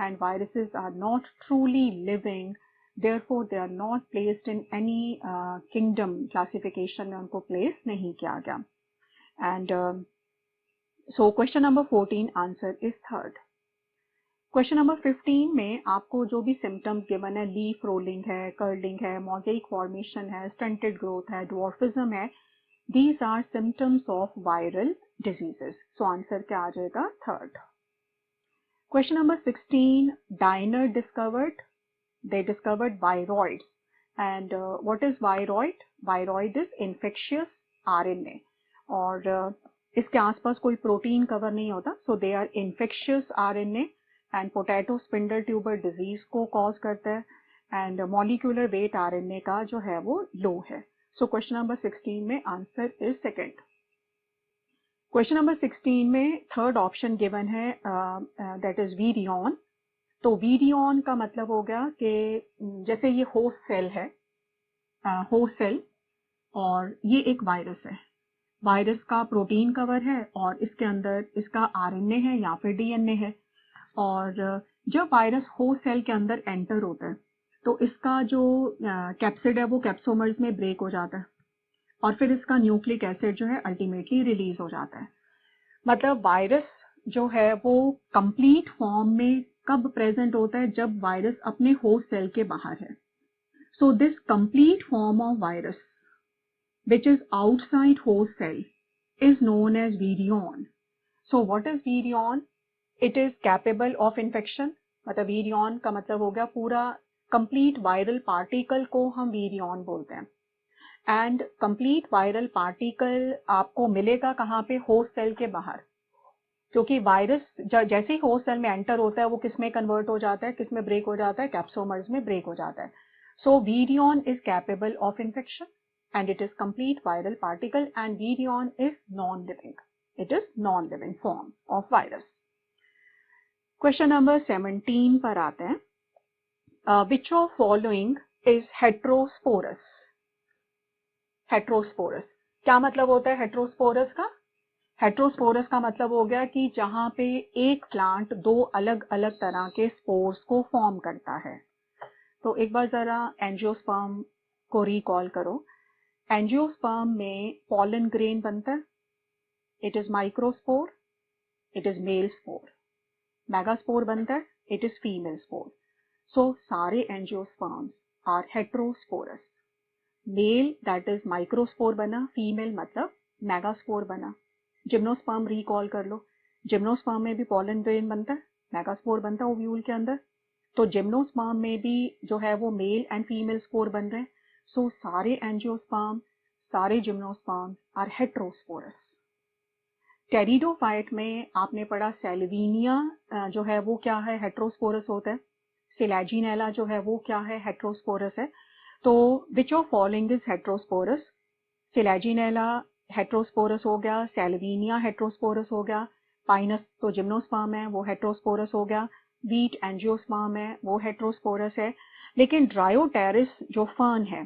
And viruses are not truly living, therefore they are not placed in any kingdom classification में उनको प्लेस नहीं किया गया। And so question number 14 answer is third. Question number 15 में आपको जो भी सिम्टम्स गिवन है, लीफ रोलिंग है, कर्लिंग है, मोज़ेक फॉर्मेशन है, स्टंटेड ग्रोथ है, ड्वार्फिज्म है, these are symptoms of viral diseases. So answer क्या आ जाएगा? Third. Question number 16 Diener discovered, they discovered viroids and what is viroid? Viroid is infectious RNA और इसके आसपास कोई प्रोटीन कवर नहीं होता, so they are infectious RNA and potato spindle tuber disease को कॉज करता है and molecular weight RNA का जो है वो लो है। So question number 16 में answer is second. Question number 16 में थर्ड ऑप्शन गिवन है, दैट इज वीरियन। तो वीरियन का मतलब हो गया कि जैसे ये होस्ट सेल है, होस्ट सेल, और ये एक वायरस है। वायरस का प्रोटीन कवर है और इसके अंदर इसका आरएनए है या फिर डीएनए है। और जब वायरस होस्ट सेल के अंदर एंटर होता है तो इसका जो कैप्सिड है वो कैप्सोमर्स में ब्रेक हो जाता है और फिर इसका न्यूक्लिक एसिड जो है अल्टीमेटली रिलीज हो जाता है। मतलब वायरस जो है वो कंप्लीट फॉर्म में कब प्रेजेंट होता है? जब वायरस अपने होस्ट सेल के बाहर है। So this complete form of virus which is outside host cell is known as virion. So what is virion? It is capable of infection. मतलब virion का मतलब हो गया पूरा complete viral particle को हम virion बोलते हैं। एंड कंप्लीट वायरल पार्टिकल आपको मिलेगा कहाँ पे? होस्ट सेल के बाहर, क्योंकि वायरस जैसे ही होस्ट सेल में एंटर होता है वो किस में कन्वर्ट हो जाता है, किस में ब्रेक हो जाता है? कैप्सोमर्स में ब्रेक हो जाता है। So virion is capable of infection and it is complete viral particle, and virion is non-living. It is non-living form of virus. Question number 17 पर आते हैं। Which of following is heterosporous? Heterosporous क्या मतलब होता है हेट्रोस्पोरस का? Heterosporous का मतलब हो गया कि जहां पे एक प्लांट दो अलग अलग तरह के स्पोर्स को फॉर्म करता है। तो एक बार जरा एंजियोस्पर्म को रिकॉल करो। एंजियोस्पर्म में पॉलन ग्रेन बनता है। It is microspore, it is male spore. Megaspore बनता है, it is female spore. So सारे angiosperms are heterosporous. Male that is microspore बना, फीमेल मतलब मेगास्पोर बना। जिम्नोस्पर्म रिकॉल कर लो, जिम्नोस्पर्म में भी पॉलन ग्रेन बनता है, मेगास्पोर बनता है ओव्यूल के अंदर। तो जिम्नोस्पर्म में भी जो है वो मेल एंड फीमेल स्पोर बन रहे हैं। सो सारे एंजियोस्पर्म, सारे जिम्नोस्पर्म आर हेट्रोस्पोरस। टेरिडोफाइट में आपने पढ़ा सेल्विनिया जो है वो क्या है? हेट्रोस्पोरस होता है। सिलेजिनेला जो है वो क्या है? हेट्रोस्पोरस है। तो विच of following is heterosporous? Selaginella heterosporous हो गया, सेल्विनिया हेट्रोस्पोरस हो गया, पाइनस तो जिम्नोस्पर्म है वो हेट्रोस्पोरस हो गया, वीट एंजियोस्पर्म है वो हेट्रोस्पोरस है। लेकिन ड्रायोटेरिस जो फर्न है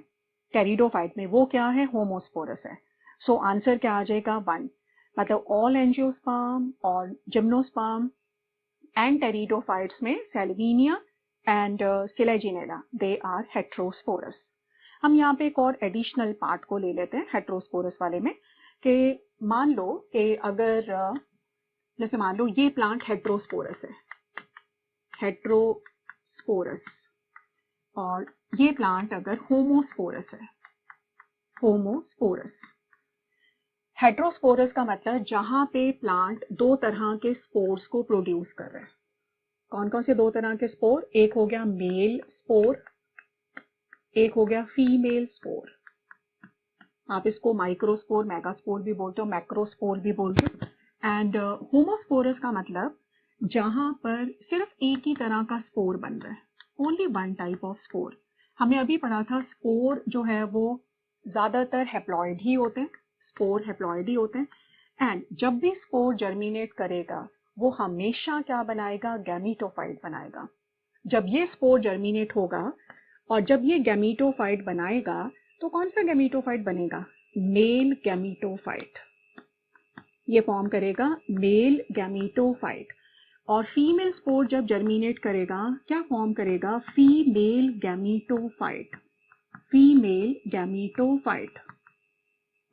टेरिडोफाइट में वो क्या है? होमोस्पोरस है। सो आंसर क्या आ जाएगा? 1। मतलब ऑल एंजियोस्पर्म और जिम्नोस्पर्म एंड टेरिडोफाइट्स में Salvinia and Selaginella they are heterosporous. हम यहाँ पे एक और एडिशनल पार्ट को ले लेते हैं हेट्रोस्पोरस वाले में, कि मान लो कि अगर जैसे मान लो ये प्लांट हेट्रोस्पोरस है, हेट्रोस्पोरस, और ये प्लांट अगर होमोस्पोरस है, होमोस्पोरस। हेट्रोस्पोरस का मतलब जहां पे प्लांट दो तरह के स्पोर्स को प्रोड्यूस कर रहे हैं। कौन कौन से दो तरह के स्पोर? एक हो गया मेल स्पोर, एक हो गया फीमेल स्पोर। आप इसको माइक्रोस्पोर, मेगास्पोर भी बोलते हो, मैक्रोस्पोर भी बोलते हो। एंड होमोस्पोरस का मतलब जहां पर सिर्फ एक ही तरह का स्पोर बन रहा है, only one type of spore. हमने अभी पढ़ा था स्पोर जो है वो ज्यादातर हेप्लॉइड ही होते हैं, स्पोर हेप्लॉइड ही होते हैं। एंड जब भी स्पोर जर्मिनेट करेगा वो हमेशा क्या बनाएगा? गैमीटोफाइट बनाएगा। जब ये स्पोर जर्मिनेट होगा और जब ये गैमीटोफाइट बनाएगा तो कौन सा गैमीटोफाइट बनेगा? Male gametophyte. ये फॉर्म करेगा मेल गैमीटोफाइट। और फीमेल स्पोर जब जर्मिनेट करेगा क्या फॉर्म करेगा? Female gametophyte. Female gametophyte.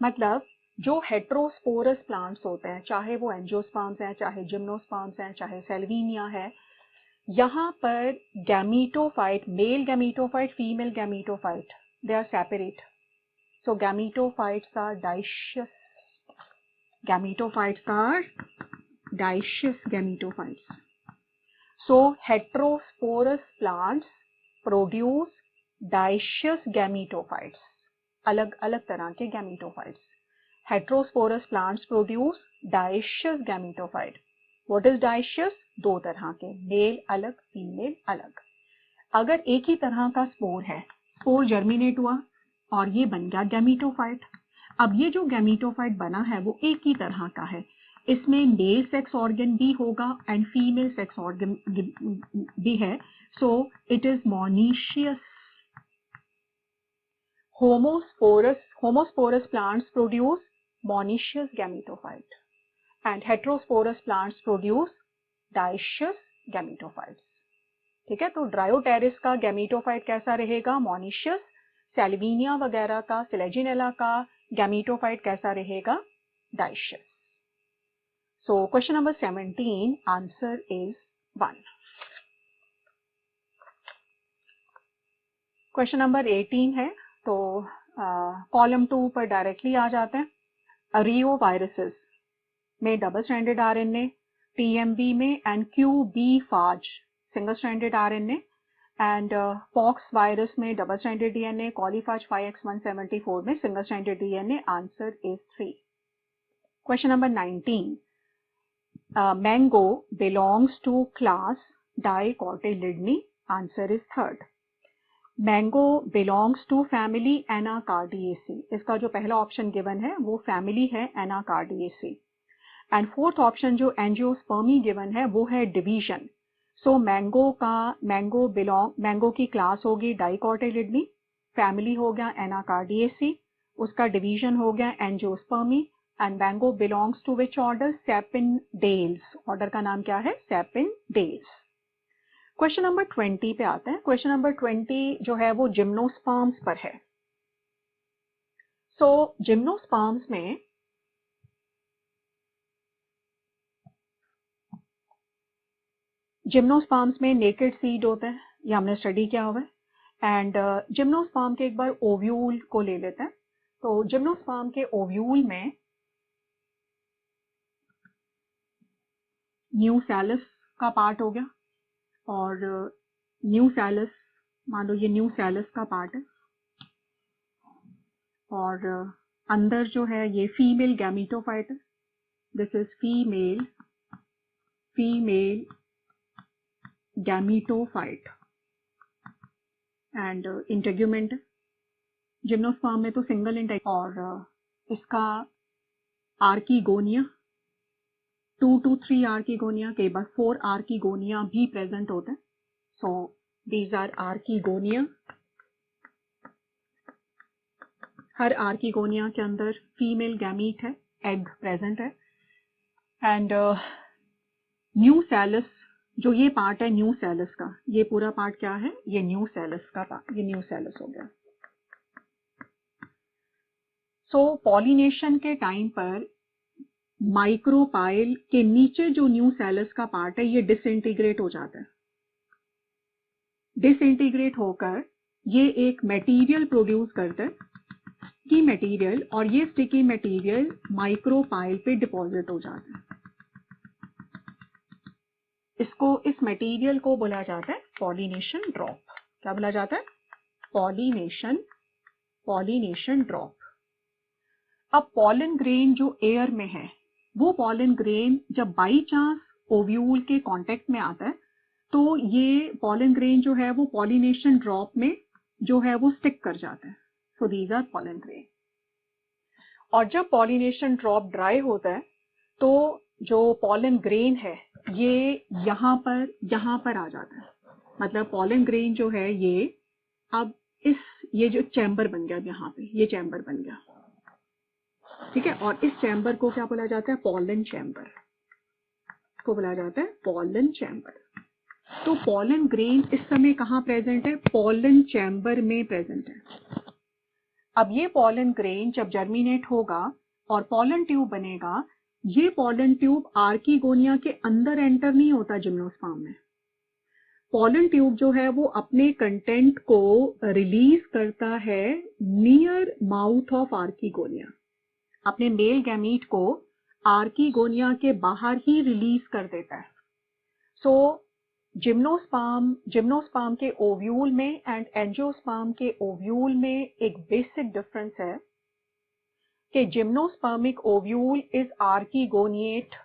मतलब जो हेट्रोस्पोरस प्लांट्स होते हैं, चाहे वो एंजियोस्पर्म्स हैं, चाहे जिम्नोस्पर्म्स हैं, चाहे सेल्विनिया है, यहाँ पर gametophyte, male gametophyte, female gametophyte, they are separate. So gametophytes are dioecious. Gametophytes are dioecious gametophytes. So heterosporous plants produce dioecious gametophytes. अलग अलग तरह के gametophytes. Heterosporous plants produce dioecious gametophyte. What is dioecious? दो तरह के, mail अलग, female अलग। अगर एक ही तरह का स्पोर है, स्पोर जर्मिनेट हुआ और ये बन गया गैमीटोफाइट। अब ये जो गैमीटोफाइट बना है वो एक ही तरह का है, इसमें मेल सेक्स ऑर्गन भी होगा एंड फीमेल सेक्स ऑर्गन भी है. So it is monoecious. Homosporous plants produce monoecious gametophyte and heterosporous plants produce dioecious gametophytes. ठीक है, तो ड्रायोटेरिस का गैमीटोफाइट कैसा रहेगा? मोनीशियस. सेल्विनिया वगैरह का, सिलेजिनेला का गैमीटोफाइट कैसा रहेगा? Dioecious. So question number 17 answer is 1. Question number 18 है, तो कॉलम 2 पर डायरेक्टली आ जाते हैं. रियो वायरसेस में डबल स्ट्रैंडेड आरएनए, टीएमवी में and QB phage single stranded RNA, and pox virus में double stranded DNA, coliphage 5x174 में single stranded DNA. Answer is 3. Question number 19. Mango belongs to class dicotyledonae. Answer is 3rd. Mango belongs to family anacardiaceae. इसका जो पहला option given है वो family है anacardiaceae. And fourth option जो angiospermae given है वो है डिवीजन. सो मैंगो की क्लास होगी डाइकोटिलिडनी, फैमिली हो गया एनाकार्डिएसी, उसका डिवीजन हो गया angiospermae, and mango belongs to which order? Sapindales. Order का नाम क्या है? सैपिनडेल्स. क्वेश्चन नंबर 20 पे आते हैं. क्वेश्चन नंबर 20 जो है वो जिम्नोस्पर्म्स पर है. सो जिम्नोस्पर्म्स में नेकेड सीड होते हैं, ये हमने स्टडी किया हुआ है. एंड जिम्नोस्पर्म के एक बार ओव्यूल को ले लेते हैं. तो जिम्नोस्पर्म के ओव्यूल में न्यूसेलस का पार्ट हो गया, और न्यूसेलस, मान लो ये न्यूसेलस का पार्ट है, और अंदर जो है ये फीमेल गैमीटोफाइट है. This is female gametophyte and integument. Gymnosperm में तो सिंगल इंटेग, और इसका आर्कीगोनिया 2 to 3 आर्कीगोनिया, कई बार 4 आर्कीगोनिया भी प्रेजेंट होते हैं. So these are archegonia. हर आर्कीगोनिया के अंदर फीमेल गैमीट है, एग प्रेजेंट है. एंड न्यूसेलस, जो ये पार्ट है न्यूसेलस का, ये पूरा पार्ट क्या है? ये न्यूसेलस का पार्ट, ये न्यूसेलस हो गया. सो पॉलिनेशन के टाइम पर माइक्रोपाइल के नीचे जो न्यूसेलस का पार्ट है ये डिसइंटीग्रेट हो जाता है. डिसइंटीग्रेट होकर ये एक मटेरियल प्रोड्यूस करता है, स्टिकी मटेरियल, और ये स्टिकी मटेरियल माइक्रोपाइल पे डिपॉजिट हो जाता है. इस मटेरियल को बोला जाता है पॉलिनेशन ड्रॉप. क्या बोला जाता है? Pollination drop. अब पॉलन ग्रेन जो एयर में है, वो पॉलन ग्रेन जब बाई चांस ओव्यूल के कांटेक्ट में आता है तो ये पॉलन ग्रेन जो है वो पॉलिनेशन ड्रॉप में जो है वो स्टिक कर जाता है. So these are pollen grain. और जब पॉलिनेशन ड्रॉप ड्राई होता है तो जो पॉलन ग्रेन है ये यहाँ पर आ जाता है. मतलब पॉलन ग्रेन जो है ये अब ये जो चैम्बर बन गया, यहाँ पे ये चैम्बर बन गया, ठीक है. और इस चैम्बर को क्या बोला जाता है? पॉलन चैम्बर को बोला जाता है पॉलन चैम्बर. तो पॉलन ग्रेन इस समय कहाँ प्रेजेंट है? पॉलन चैम्बर में प्रेजेंट है. अब ये पॉलन ग्रेन जब जर्मिनेट होगा और पॉलन ट्यूब बनेगा, ये पॉलन ट्यूब आर्कीगोनिया के अंदर एंटर नहीं होता जिम्नोस्पर्म में. पॉलन ट्यूब जो है वो अपने कंटेंट को रिलीज करता है नियर माउथ ऑफ आर्कीगोनिया. अपने मेल गैमीट को आर्कीगोनिया के बाहर ही रिलीज कर देता है. सो जिम्नोस्पर्म के ओव्यूल में एंड एंजियोस्पर्म के ओव्यूल में एक बेसिक डिफरेंस है कि जिम्नोस्पर्मिक ओव्यूल इज आर्कीगोनिएट,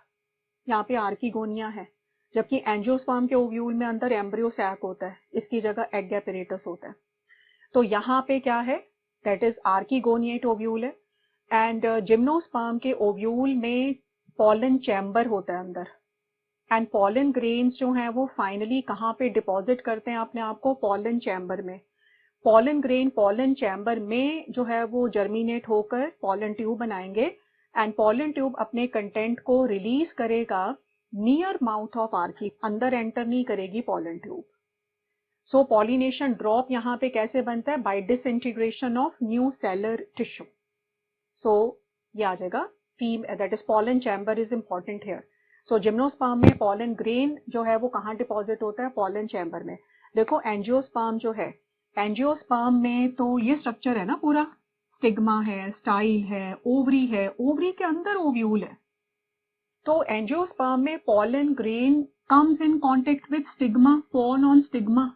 यहाँ पे आर्कीगोनिया है, जबकि एंजियोस्पर्म के ओव्यूल में अंदर एम्ब्रियो सैक होता है, इसकी जगह एग एपैरेटस होता है. तो यहाँ पे क्या है? दैट इज आर्कीगोनिएट ओव्यूल है. एंड जिम्नोस्पर्म के ओव्यूल में पॉलन चैम्बर होता है अंदर, एंड पॉलन ग्रेन्स जो हैं वो फाइनली कहाँ पे डिपॉजिट करते हैं अपने आप को? पॉलन चैम्बर में। पॉलन ग्रेन पॉलन चैम्बर में जो है वो जर्मिनेट होकर पॉलन ट्यूब बनाएंगे, एंड पॉलन ट्यूब अपने कंटेंट को रिलीज करेगा नियर माउथ ऑफ आर्की, अंदर एंटर नहीं करेगी pollen tube. So pollination drop यहाँ पे कैसे बनता है? By disintegration of nucellar tissue. So ये आ जाएगा that is pollen chamber is important here. So gymnosperm में पॉलन ग्रेन जो है वो कहाँ डिपॉजिट होता है? पॉलन चैम्बर में। देखो एंजियोस्पर्म जो है, एंजियोस्पर्म में तो ये स्ट्रक्चर है ना पूरा, स्टिग्मा है, स्टाइल है, ओवरी है, ओवरी के अंदर ओव्यूल है। तो एंजियोस्पर्म में pollen grain comes in contact with stigma, fall on stigma,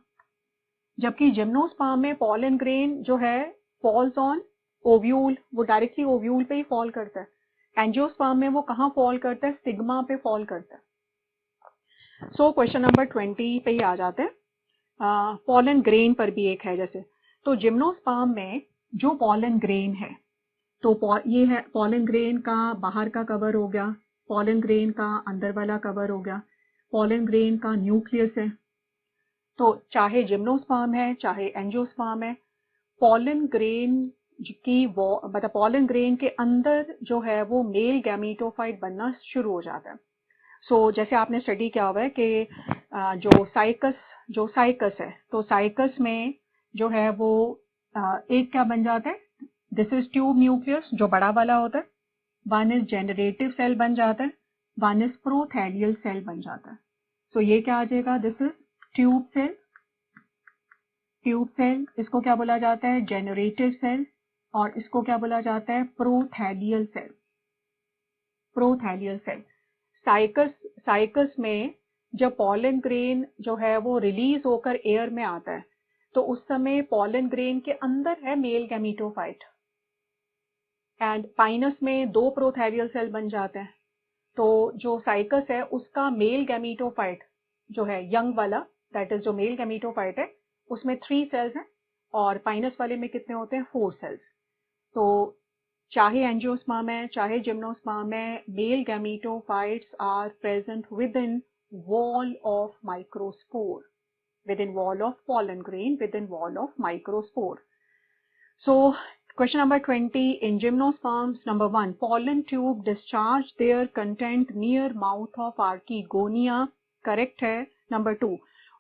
जबकि जिम्नोस्पर्म में पॉलन ग्रेन जो है फॉल्स ऑन ओव्यूल, वो डायरेक्टली ओव्यूल पे ही फॉल करता है। एंजियोस्पर्म में वो कहाँ फॉल करता है? स्टिग्मा पे फॉल करता है। सो क्वेश्चन नंबर 20 पे ही आ जाते हैं। पॉलन ग्रेन पर भी एक है जैसे, तो जिम्नोस्पर्म में जो पॉलन ग्रेन है, तो ये है पॉलन ग्रेन का बाहर का कवर हो गया, पॉलन ग्रेन का अंदर वाला कवर हो गया, पॉलन ग्रेन का न्यूक्लियस है। तो चाहे जिम्नोस्पर्म है चाहे एंजियोस्पर्म है, पॉलन ग्रेन की मतलब पॉलन ग्रेन के अंदर जो है वो मेल गैमीटोफाइट बनना शुरू हो जाता है। सो जैसे आपने स्टडी किया हुआ है कि जो साइकस है, तो साइकस में जो है वो एक क्या बन जाता है? दिस इज ट्यूब न्यूक्लियस जो बड़ा वाला होता है, वन इज जेनरेटिव सेल बन जाता है, वन इज प्रोथैलियल सेल बन जाता है। सो ये क्या आ जाएगा? This is tube cell, tube cell, इसको क्या बोला जाता है? जेनरेटिव सेल, और इसको क्या बोला जाता है? प्रोथैलियल सेल, प्रोथैलियल सेल। साइकस में जब पॉलन ग्रेन जो है वो रिलीज होकर एयर में आता है, तो उस समय पॉलन ग्रेन के अंदर है मेल गैमीटोफाइट, एंड पाइनस में 2 प्रोथैलियल सेल बन जाते हैं। तो जो साइकस है उसका मेल गैमीटोफाइट जो है यंग वाला, दैट इज जो मेल गैमीटोफाइट है उसमें 3 सेल्स हैं, और पाइनस वाले में कितने होते हैं? 4 सेल्स। तो चाहे एंजियोस्पर्म है चाहे जिम्नोस्पर्म है, male gametophytes are present within wall of microspore, within wall of pollen grain, within wall of microspore. So question number 20, in gymnosperms, number 1, pollen tube discharge their content near mouth of archegonia, correct है। number 2,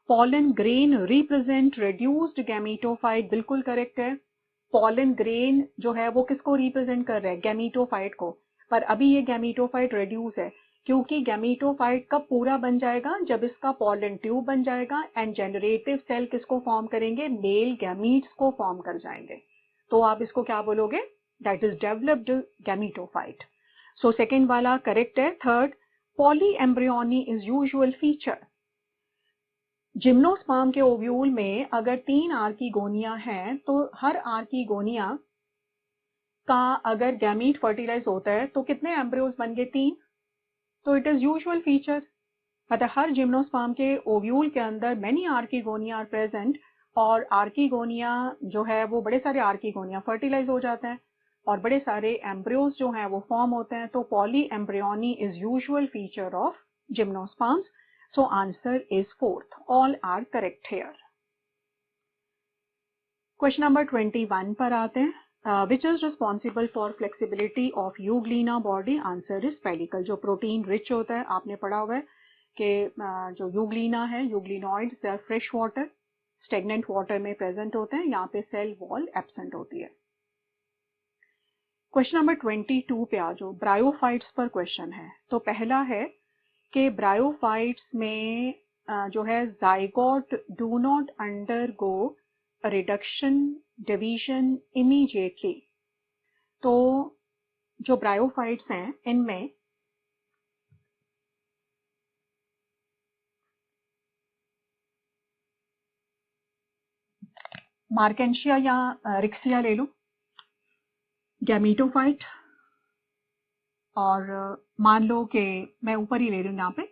pollen grain represent reduced gametophyte, बिल्कुल correct है। pollen grain जो है वो किसको represent कर रहा है? gametophyte को, पर अभी ये gametophyte reduce है, क्योंकि गैमीटोफाइट कब पूरा बन जाएगा? जब इसका पॉलन ट्यूब बन जाएगा, एंड जेनरेटिव सेल किसको फॉर्म करेंगे? मेल गैमीट्स को फॉर्म कर जाएंगे। तो आप इसको क्या बोलोगे? That is developed gametophyte. So second वाला करेक्ट है। Third, poly embryony is usual feature. Gymnosperm के ओव्यूल में अगर 3 आर्कीगोनिया हैं, तो हर आर्कीगोनिया का अगर गैमीट फर्टिलाइज होता है तो कितने एम्ब्रियोज बन गए? 3। तो इट इज यूजुअल फीचर, मतलब हर जिम्नोस्पर्म के ओव्यूल के अंदर मेनी आर्कीगोनिया आर प्रेजेंट, और आर्कीगोनिया जो है वो बड़े सारे आर्कीगोनिया फर्टिलाइज हो जाते हैं और बड़े सारे एम्ब्रियोज जो हैं वो फॉर्म होते हैं। तो polyembryony is usual feature of gymnosperms. So answer is 4th, all are correct here. Question number 21 पर आते हैं। Which is responsible for flexibility of euglena body? Answer is pellicle। जो प्रोटीन रिच होता है, आपने पढ़ा हुआ है कि जो यूग्लिना है, euglenoids, they are fresh water, stagnant water में प्रेजेंट होते हैं, यहाँ पे सेल वॉल एब्सेंट होती है। क्वेश्चन नंबर 22 पे आ जाओ, ब्रायोफाइट्स पर क्वेश्चन है। तो पहला है कि ब्रायोफाइट्स में जो है zygote do not undergo reduction division immediately. तो जो ब्रायोफाइट्स हैं इनमें मार्केंशिया या रिक्सिया ले लो, गैमीटोफाइट, और मान लो कि मैं ऊपर ही ले रही हूँ यहाँ पे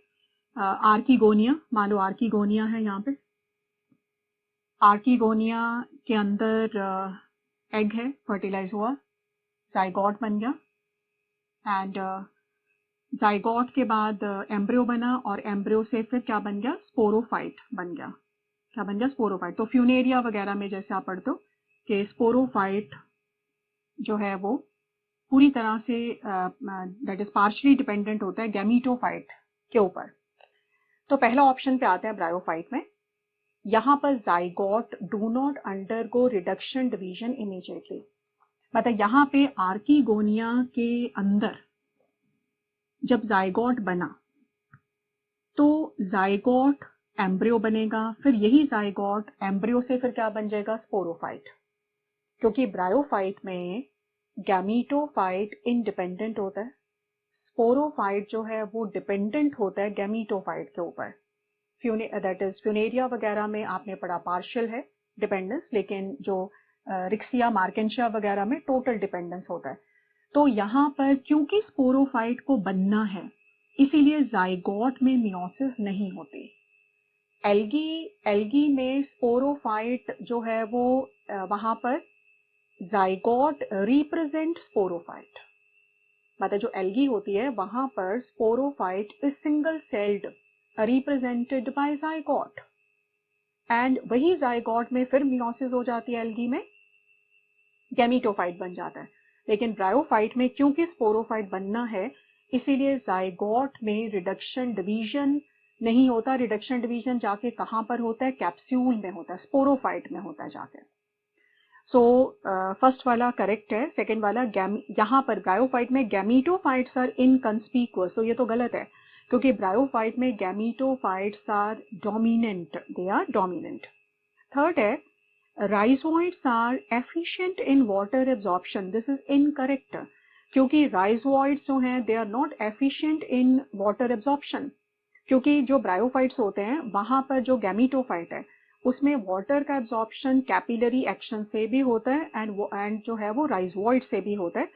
आर्कीगोनिया, मान लो आर्कीगोनिया है यहाँ पे, आर्कीगोनिया के अंदर एग है, फर्टिलाइज हुआ, जाइगोट बन गया, एंड जाइगोट के बाद एम्ब्रियो बना और एम्ब्रियो से फिर क्या बन गया, स्पोरोफाइट बन गया। क्या बन गया, स्पोरोफाइट। तो फ्यूनेरिया वगैरह में जैसे आप पढ़ते हो कि स्पोरोफाइट जो है वो पूरी तरह say that is partially dependent होता है गैमीटोफाइट के ऊपर। तो पहला ऑप्शन पे आते हैं ब्रायोफाइट में। यहाँ पर zygote do not undergo reduction division immediately, मतलब यहाँ पे आर्कीगोनिया के अंदर जब जाइगोट बना तो जाइगोट एम्ब्रियो बनेगा, फिर यही जाइगोट एम्ब्रियो से फिर क्या बन जाएगा, स्पोरोफाइट। क्योंकि ब्रायोफाइट में गैमीटोफाइट इंडिपेंडेंट होता है, स्पोरोफाइट जो है वो डिपेंडेंट होता है गैमीटोफाइट के ऊपर। दैट इज फ्यूनेरिया वगैरह में आपने पढ़ा पार्शियल है डिपेंडेंस, लेकिन जो रिक्सिया मार्केंशिया वगैरह में टोटल डिपेंडेंस होता है। तो यहाँ पर क्योंकि स्पोरोफाइट को बनना है इसीलिए जाइगोट में मियोसिस नहीं होती। एल्गी में स्पोरोफाइट जो है वो वहां पर जाइगोट रिप्रेजेंट स्पोरोफाइट, मतलब जो एल्गी होती है वहां पर sporophyte is single celled represented by zygote, and वही जाइगोट में फिर मियोसिस हो जाती है, एल्गी में गैमीटोफाइट बन जाता है। लेकिन ब्रायोफाइट में क्योंकि स्पोरोफाइट बनना है इसीलिए जाइगोट में रिडक्शन डिवीजन नहीं होता। रिडक्शन डिवीजन जाके कहाँ पर होता है, कैप्सूल में होता है, स्पोरोफाइट में होता है जाके। सो फर्स्ट वाला करेक्ट है, सेकेंड वाला यहाँ पर ब्रायोफाइट में गैमीटोफाइट्स आर इनकंस्पीक्वस, तो ये तो गलत है क्योंकि ब्रायोफाइट में gametophytes are dominant, they are dominant. Third है rhizoids are efficient in water absorption, this is incorrect क्योंकि rhizoids जो हैं they are not efficient in water absorption, क्योंकि जो ब्रायोफाइट्स होते हैं वहां पर जो गैमीटोफाइट है उसमें वाटर का एब्जॉर्प्शन कैपिलरी एक्शन से भी होता है एंड जो है वो राइजोइड से भी होता है।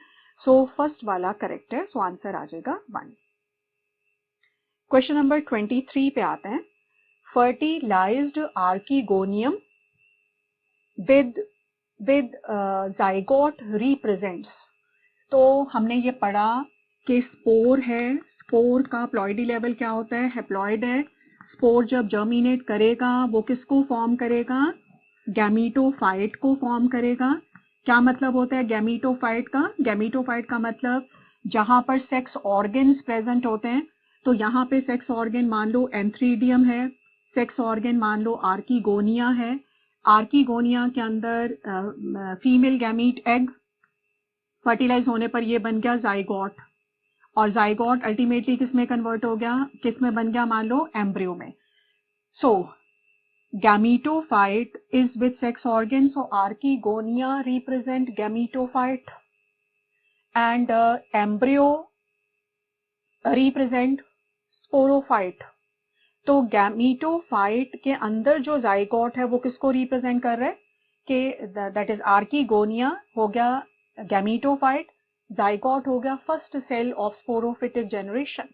सो फर्स्ट वाला करेक्ट है, सो आंसर आ जाएगा 1। क्वेश्चन नंबर 23 पे आते हैं। Fertilised archegonium with zygote represents, तो हमने ये पढ़ा कि स्पोर है, स्पोर का प्लॉइडी लेवल क्या होता है, हैप्लॉइड है। स्पोर जब जर्मिनेट करेगा वो किसको फॉर्म करेगा, गैमीटोफाइट को फॉर्म करेगा। क्या मतलब होता है गैमीटोफाइट का, गैमीटोफाइट का मतलब जहां पर सेक्स ऑर्गन्स प्रेजेंट होते हैं। तो यहाँ पे सेक्स ऑर्गन मान लो एंथ्रीडियम है, सेक्स ऑर्गन मान लो आर्कीगोनिया है, आर्कीगोनिया के अंदर फीमेल गैमीट एग फर्टिलाइज होने पर ये बन गया जाइगोट, और जाइगोट अल्टीमेटली किस में कन्वर्ट हो गया, किस में बन गया, मान लो एम्ब्रियो में। So gametophyte is with sex organ, so archegonia represent gametophyte and embryo represent sporophyte. तो गैमीटोफाइट के अंदर जो जाइगोट है वो किसको रिप्रेजेंट कर रहा है कि दैट इज आर्कीगोनिया हो गया गैमीटोफाइट, जाइगोट हो गया first cell of sporophytic generation.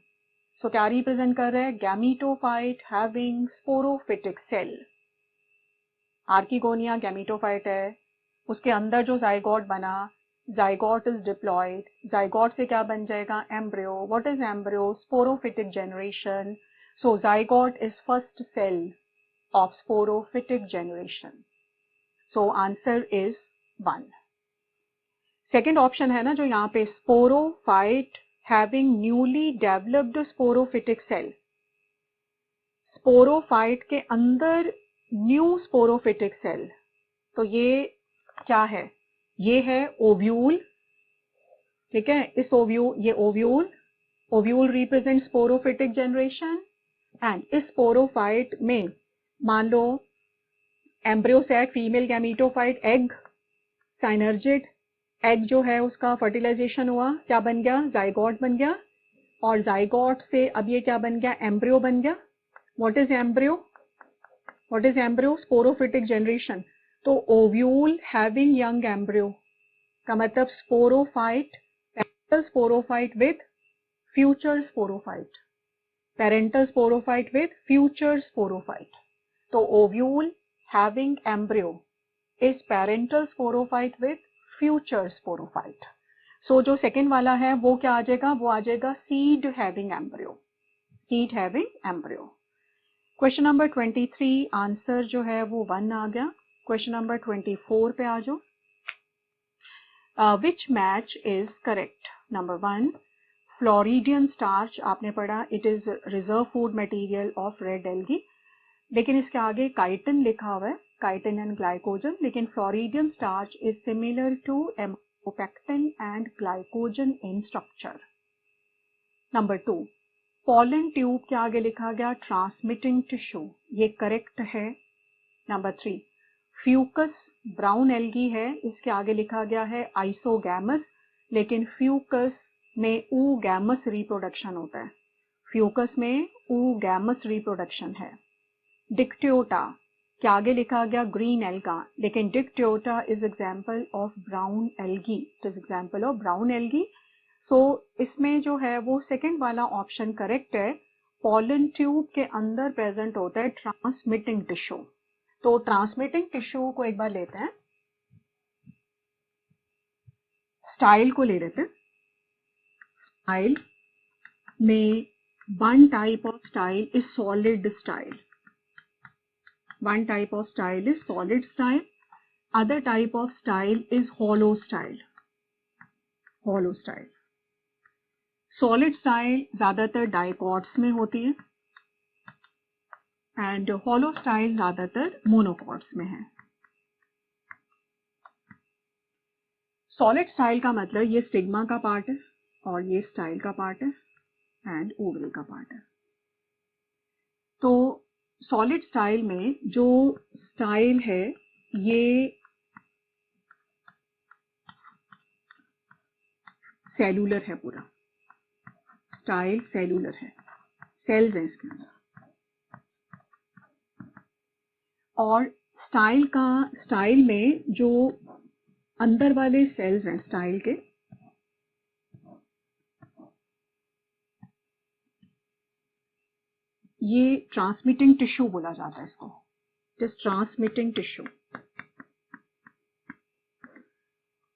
So क्या रिप्रेजेंट कर रहा है, gametophyte having sporophytic cell. Archegonia gametophyte है, उसके अंदर जो जाइगोट बना, जाइगोट इज डिप्लॉयड, जाइगोट से क्या बन जाएगा, embryo. What is embryo, sporophytic generation. So zygote is first cell of sporophytic generation. So answer is 1. Second option है ना जो यहाँ पे sporophyte having newly developed sporophytic cell. Sporophyte के अंदर new sporophytic cell. तो ये क्या है, ये है ओव्यूल, ठीक है। इस ये ovule represent sporophytic generation and इस स्पोरोफाइट में मान लो embryo sac female gametophyte egg synergid egg जो है उसका फर्टिलाइजेशन हुआ, क्या बन गया, जाइगोट बन गया, और जाइगोट से अब ये क्या बन गया, एम्ब्रियो बन गया। What is embryo, what is embryo, sporophytic generation. तो ओव्यूल हैविंग यंग एम्ब्रियो का मतलब sporophyte, parental sporophyte with future sporophyte, parental sporophyte with future sporophyte. So ovule having embryo is parental sporophyte with future sporophyte. सो जो second वाला है वो क्या आ जाएगा, वो आ जाएगा seed having embryo, seed having embryo. Question number 23 answer जो है वो 1 आ गया। क्वेश्चन नंबर 24 पे आ जाओ। Which match is correct? Number 1 floridean starch आपने पढ़ा, it is reserve food material of red algae, लेकिन इसके आगे काइटिन लिखा हुआ है, काइटिन एंड ग्लाइकोजन, लेकिन floridean starch is similar to amylopectin and glycogen in structure. Number 2 pollen tube के आगे लिखा गया ट्रांसमिटिंग टिश्यू, ये करेक्ट है। नंबर 3 फ्यूकस ब्राउन एल्गी है, इसके आगे लिखा गया है आइसोगैमस, लेकिन फ्यूकस में ऊगैमस रिप्रोडक्शन होता है, फ्यूकस में ऊगैमस रिप्रोडक्शन है। डिक्टियोटा के आगे लिखा गया ग्रीन एल्गा, लेकिन dictyota is example of brown algae, it is example of brown algae. So इसमें जो है वो सेकेंड वाला ऑप्शन करेक्ट है, पॉलन ट्यूब के अंदर प्रेजेंट होता है ट्रांसमिटिंग टिश्यू। तो ट्रांसमिटिंग टिश्यू को एक बार लेते हैं, स्टाइल को ले लेते हैं। स्टाइल में one type of style is solid style, one type of style is solid style, other type of style is hollow style, hollow style। solid style ज्यादातर डाइकॉट्स में होती है एंड hollow style ज्यादातर मोनोकॉट्स में है। solid style का मतलब ये स्टिग्मा का पार्ट है और ये स्टाइल का पार्ट है एंड ओवरी का पार्ट है। तो सॉलिड स्टाइल में जो स्टाइल है ये सेलुलर है, पूरा स्टाइल सेलुलर है, सेल्स हैं इसके अंदर। और स्टाइल में जो अंदर वाले सेल्स हैं स्टाइल के, ये ट्रांसमिटिंग टिश्यू बोला जाता है इसको, it is transmitting tissue.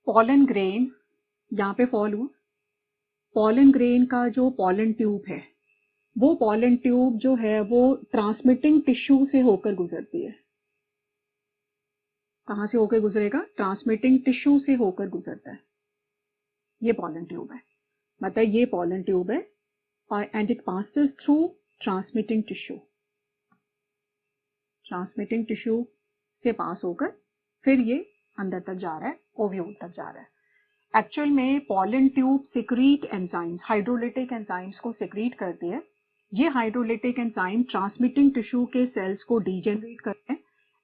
Pollen grain यहाँ पे फॉल हुआ, पॉलन ग्रेन का जो पॉलन ट्यूब है वो पॉलन ट्यूब जो है वो ट्रांसमिटिंग टिश्यू से होकर गुजरती है। कहाँ से होकर गुजरेगा? ट्रांसमिटिंग टिश्यू से होकर गुजरता है। ये पॉलन ट्यूब है, मतलब ये पॉलन ट्यूब है and it passes through transmitting tissue, transmitting tissue से पास होकर फिर ये अंदर तक जा रहा है, ओव्यूल तक जा रहा है। एक्चुअल में pollen tube secrete enzymes, hydrolytic enzymes को सिक्रीट करती है। ये हाइड्रोलिटिक एंजाइम ट्रांसमिटिंग टिश्यू के सेल्स को डीजेनरेट करते हैं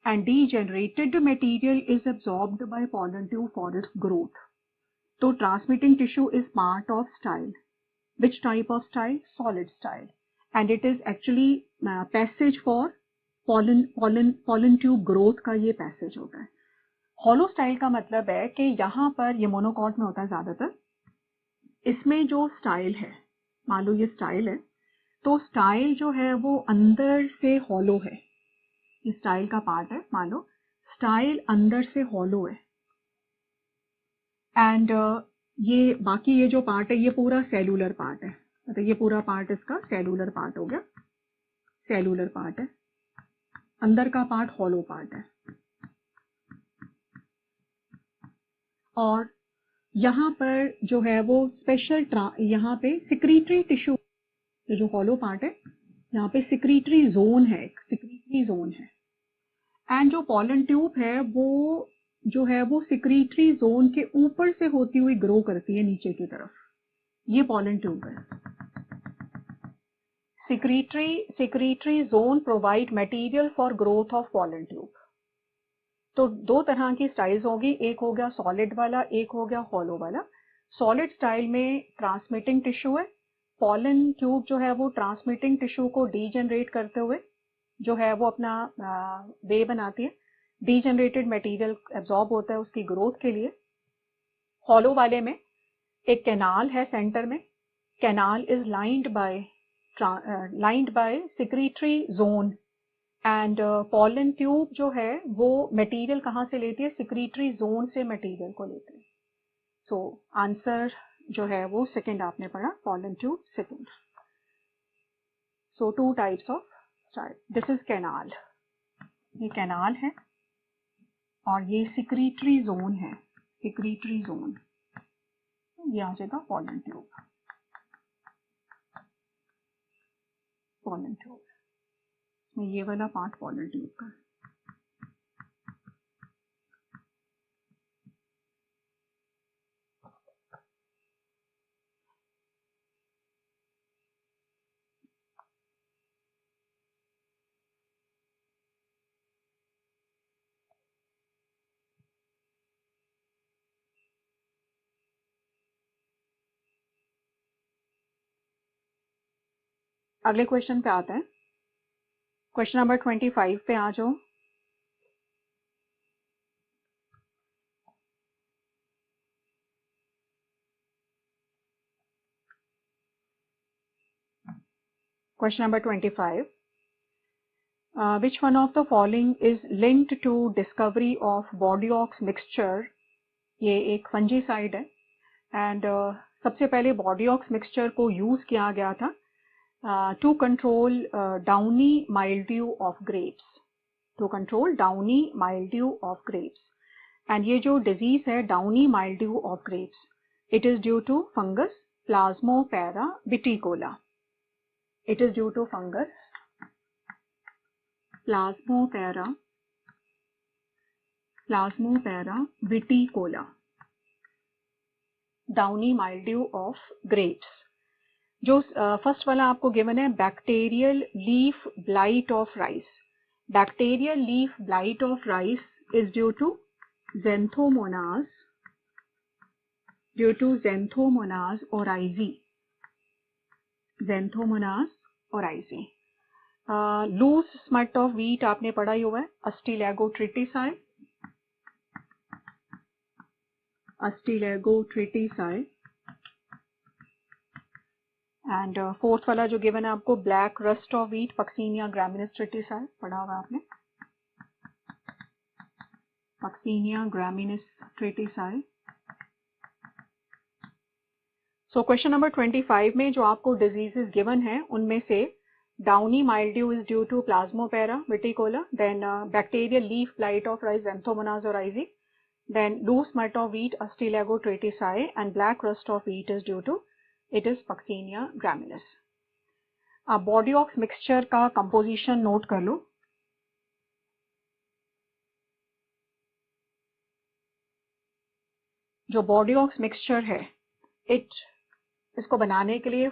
and degenerated material is absorbed by pollen tube for its growth. तो transmitting tissue is part of style. Which type of style? Solid style, and it is actually passage for pollen tube growth का ये passage होता है। Hollow style का मतलब है कि यहाँ पर ये मोनोकॉट में होता है ज्यादातर, इसमें जो स्टाइल है, मान लो ये स्टाइल है, तो स्टाइल जो है वो अंदर से हॉलो है, ये स्टाइल का पार्ट है, मान लो स्टाइल अंदर से हॉलो है एंड ये बाकी ये जो पार्ट है ये पूरा सेलुलर पार्ट है, मतलब ये पूरा पार्ट इसका सेलुलर पार्ट हो गया, सेलुलर पार्ट है, अंदर का पार्ट हॉलो पार्ट है। और यहाँ पर जो है वो स्पेशल यहाँ पे सिक्रीटरी टिश्यू, जो हॉलो पार्ट है यहाँ पे सिक्रीटरी जोन है, सिक्रीटरी जोन है एंड जो पॉलन ट्यूब है वो जो है वो सिक्रीटरी जोन के ऊपर से होती हुई ग्रो करती है नीचे की तरफ, ये पॉलन ट्यूब है। Secretory zone provide material for growth of pollen tube. तो दो तरह की स्टाइल्स होगी, एक हो गया सॉलिड वाला, एक हो गया हॉलो वाला। सॉलिड स्टाइल में ट्रांसमिटिंग टिश्यू है, पॉलन ट्यूब जो है वो ट्रांसमिटिंग टिश्यू को डीजेनरेट करते हुए जो है वो अपना वे बनाती है, डीजेनरेटेड मटेरियल एब्जॉर्ब होता है उसकी ग्रोथ के लिए। हॉलो वाले में एक कैनाल है सेंटर में, canal is lined by secretory zone and pollen tube जो है वो मटेरियल कहाँ से लेती है? सिक्रीटरी जोन से मटेरियल को लेती है। सो आंसर जो है वो सेकंड आपने पढ़ा, pollen tube second. So 2 types of style. This is canal, ये कैनाल है और ये सिक्रीटरी जोन है, सिक्रीटरी जोन. ये आ जाएगा पॉलन ट्यूब, पॉलन ट्यूब. ये वाला पार्ट पॉलन ट्यूब का. अगले क्वेश्चन पे आते हैं. क्वेश्चन नंबर 25 पे आ जाओ. Question number 25. Which one of the following is linked to discovery of Bordiox mixture? ये एक फंजीसाइड है एंड सबसे पहले बॉडीऑक्स मिक्सचर को यूज किया गया था to control downy mildew of grapes, to control downy mildew of grapes. And ये जो डिजीज है downy mildew of grapes, it is due to fungus plasmopara viticola. It is due to fungus Plasmopara viticola, downy mildew of grapes. जो first वाला आपको given है bacterial leaf blight of rice. Bacterial leaf blight of rice is due to Xanthomonas oryzae. Xanthomonas oryzae. Loose smut of wheat आपने पढ़ा ही हुआ है, अस्टिलैगोट्रिटिसाई. And fourth वाला जो गिवन है आपको black rust of wheat, puccinia graminis tritici पढ़ा हुआ आपने, puccinia graminis tritici. So question number 25 में जो आपको डिजीजेस गिवन है उनमें से downy mildew is due to plasmopara viticola, then bacterial leaf blight of rice Xanthomonas oryzae, then loose smut of wheat ustilago tritici and black rust of wheat is due to it is Paccinia graminis. अब बॉडीऑक्स mixture का composition note कर लो. जो बॉडीऑक्स mixture है इसको बनाने के लिए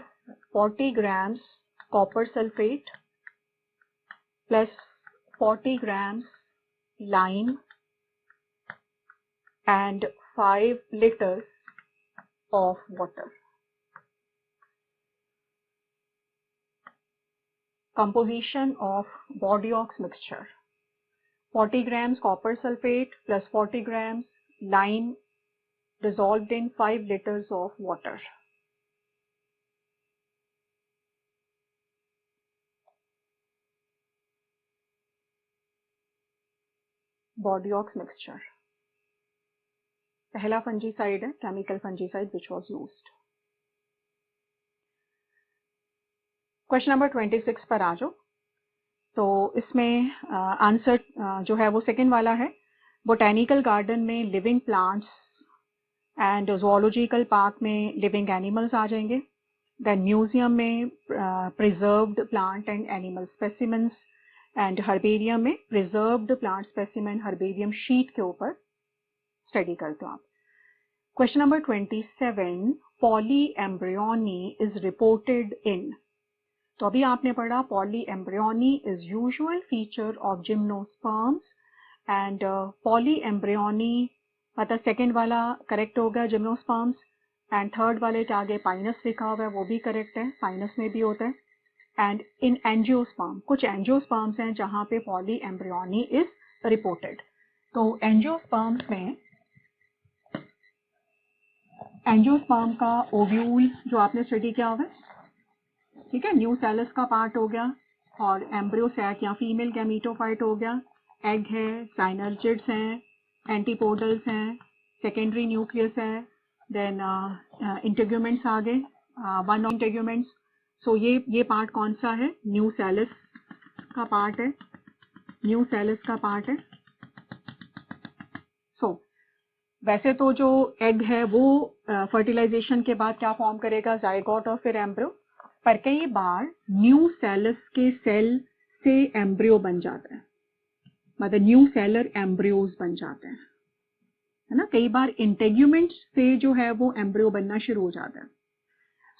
40 grams copper sulphate plus 40 grams lime and 5 liters of water. Composition of Bordiox mixture: 40 grams copper sulfate plus 40 grams lime dissolved in 5 liters of water. Bordiox mixture. पहला fungicide है, chemical fungicide which was used. Question number 26 पर आ जाओ. तो इसमें answer जो है वो सेकंड वाला है. बोटेनिकल गार्डन में living plants and zoological park में लिविंग एनिमल्स आ जाएंगे. देन म्यूजियम में preserved plant and animal specimens and herbarium में preserved plant specimen herbarium sheet के ऊपर स्टडी करते हो आप. Question number 27, polyembryony is reported in. तो अभी आपने पढ़ा polyembryony is usual feature of gymnosperms and polyembryony मतलब सेकेंड वाला करेक्ट होगा जिम्नोस्पर्म्स एंड थर्ड वाले के आगे पाइनस लिखा हुआ है वो भी करेक्ट है, पाइनस में भी होता है. एंड इन एंजियोस्पर्म, कुछ एंजियोस्पर्म्स हैं जहाँ पे पॉलीएम्ब्रियोनी इज रिपोर्टेड. तो एंजियोस्पर्म्स में एंजियोस्पर्म का ओव्यूल जो आपने स्टडी किया हुआ है, ठीक है, न्यूसेलस का पार्ट हो गया और एम्ब्रियो सैक या फीमेल गैमीटोफाइट हो गया. एग है, साइनर्जिड्स हैं, एंटीपोडल्स हैं, सेकेंडरी न्यूक्लियस है, देन इंटेग्यूमेंट्स आ गए, वन ऑफ इंटेग्यूमेंट्स। सो ये पार्ट कौन सा है? न्यूसेलस का पार्ट है, न्यूसेलस का पार्ट है। सो वैसे तो जो एग है वो फर्टिलाइजेशन के बाद क्या फॉर्म करेगा? जाइगोट और फिर एम्ब्रियो। पर कई बार न्यूसेलस के सेल से एम्ब्रियो बन जाता है, मतलब न्यू सेलर एम्ब्रियोज बन जाते हैं, है ना। कई बार इंटेग्यूमेंट से जो है वो एम्ब्रियो बनना शुरू हो जाता है।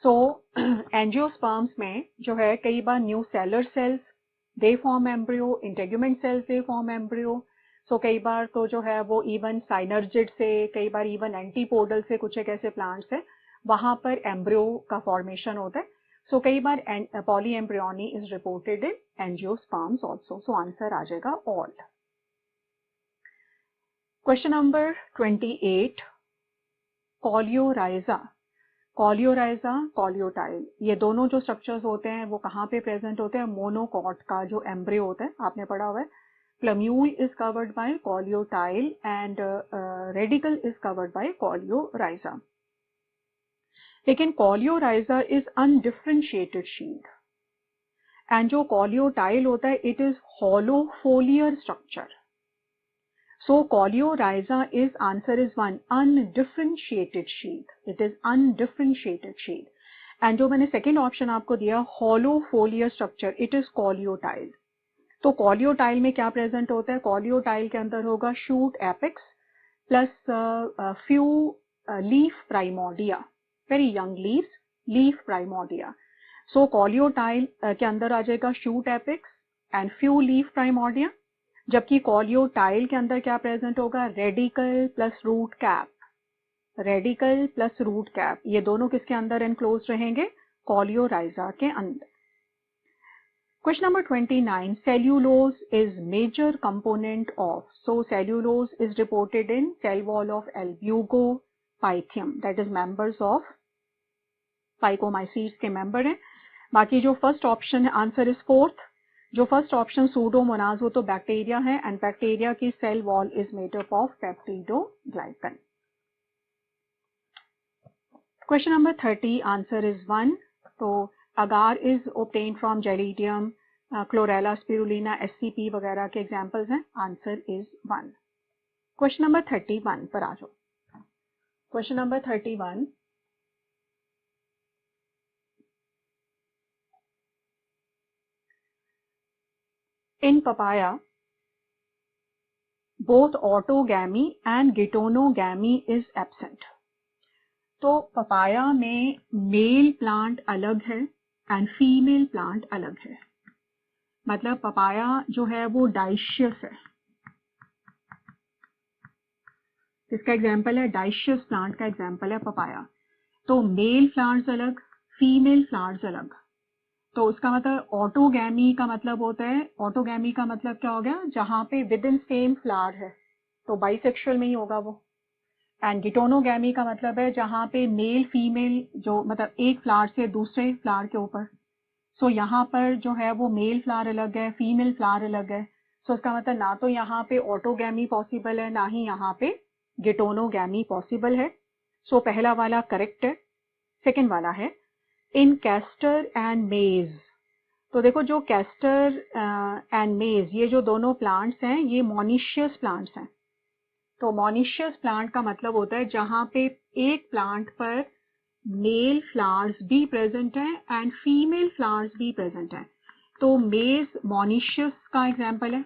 सो एंजियोस्पर्म्स में जो है कई बार nucellar cells they form embryo, integument cells they form embryo. So कई बार तो जो है वो इवन साइनर्जिड से, कई बार इवन एंटीपोडल से, कुछ एक ऐसे प्लांट्स है वहां पर एम्ब्रियो का फॉर्मेशन होता है। सो कई बार polyembryony is reported in angiosperms also. So answer आ जाएगा all. Question number 28, coleorhiza, coleorhiza, coleoptile, ये दोनों जो स्ट्रक्चर्स होते हैं वो कहाँ पे प्रेजेंट होते हैं? मोनोकॉट का जो एम्ब्रियो होता है, आपने पढ़ा हुआ है, plumule is covered by coleoptile and radicle is covered by coleorhiza. लेकिन coleorhiza is undifferentiated sheath and जो कॉलियोटाइल होता है it is hollow foliar structure. So Coleorhiza is, answer is 1, undifferentiated sheath. It is undifferentiated sheath. And जो मैंने second option आपको दिया hollow foliar structure, it is coleotile. तो coleotile में क्या present होता है? coleotile के अंदर होगा shoot apex plus few leaf primordia, very young leaves, leaf primordia. So coleotile के अंदर आ जाएगा shoot apex and few leaf primordia, जबकि कॉलियोटाइल के अंदर क्या प्रेजेंट होगा? Radicle plus root cap, radicle plus root cap, ये दोनों किसके अंदर एनक्लोज रहेंगे? कॉलियोराइजा के अंदर। Question number 29, cellulose is major component of, so cellulose is reported in cell wall of albugo pythium, that is members of phycomycetes के member हैं। बाकी जो फर्स्ट ऑप्शन है, आंसर इज फोर्थ, जो फर्स्ट ऑप्शन सूडोमोनाज हो तो बैक्टीरिया है and bacteria की cell wall is made up of peptidoglycan. Question number 30, answer is 1। तो agar is obtained from gelidium, chlorella spirulina, SCP वगैरह के एग्जांपल्स हैं। Answer is 1। क्वेश्चन नंबर 31 पर आ जाओ। Question number 31, in papaya both autogamy and geitonogamy is absent. तो papaya में male plant अलग है एंड फीमेल प्लांट अलग है, मतलब पपाया जो है वो डाइशियस है। इसका एग्जाम्पल है, डाइशियस प्लांट का एग्जाम्पल है पपाया। तो मेल प्लांट्स अलग, फीमेल प्लांट्स अलग। तो उसका मतलब ऑटोगैमी का मतलब होता है, ऑटोगैमी का मतलब क्या हो गया? जहां पे विद इन सेम फ्लावर है, तो बाइसेक्सुअल में ही होगा वो। एंड गिटोनोगैमी का मतलब है जहां पे मेल फीमेल जो मतलब एक फ्लावर से दूसरे फ्लावर के ऊपर। सो यहाँ पर जो है वो मेल फ्लावर अलग है, फीमेल फ्लावर अलग है। सो इसका मतलब ना तो यहाँ पे ऑटोगैमी पॉसिबल है, ना ही यहाँ पे गिटोनोगैमी पॉसिबल है। सो पहला वाला करेक्ट है। सेकेंड वाला है इन कैस्टर एंड मेज। तो देखो जो कैस्टर एंड मेज ये जो दोनों प्लांट्स हैं ये मोनिशियस प्लांट्स हैं। तो मोनिशियस प्लांट का मतलब होता है जहां पे एक प्लांट पर मेल फ्लावर्स भी प्रेजेंट हैं एंड फीमेल फ्लावर्स भी प्रेजेंट हैं। तो मेज मोनिशियस का एग्जांपल है।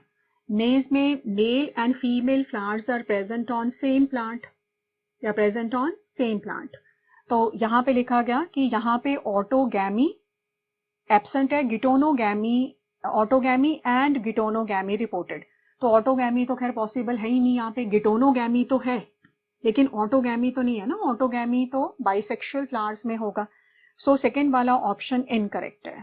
मेज में male and female flowers are present on same plant या प्रेजेंट ऑन सेम प्लांट। तो यहाँ पे लिखा गया कि यहाँ पे ऑटोगैमी एब्सेंट है, गिटोनोगैमी, ऑटोगैमी एंड गिटोनोगैमी रिपोर्टेड। तो ऑटोगैमी तो खैर पॉसिबल है ही नहीं यहाँ पे, गिटोनोगैमी तो है लेकिन ऑटोगैमी तो नहीं है ना, ऑटोगैमी तो बाइसेक्सुअल फ्लावर्स में होगा। सो सेकेंड वाला ऑप्शन इनकरेक्ट है।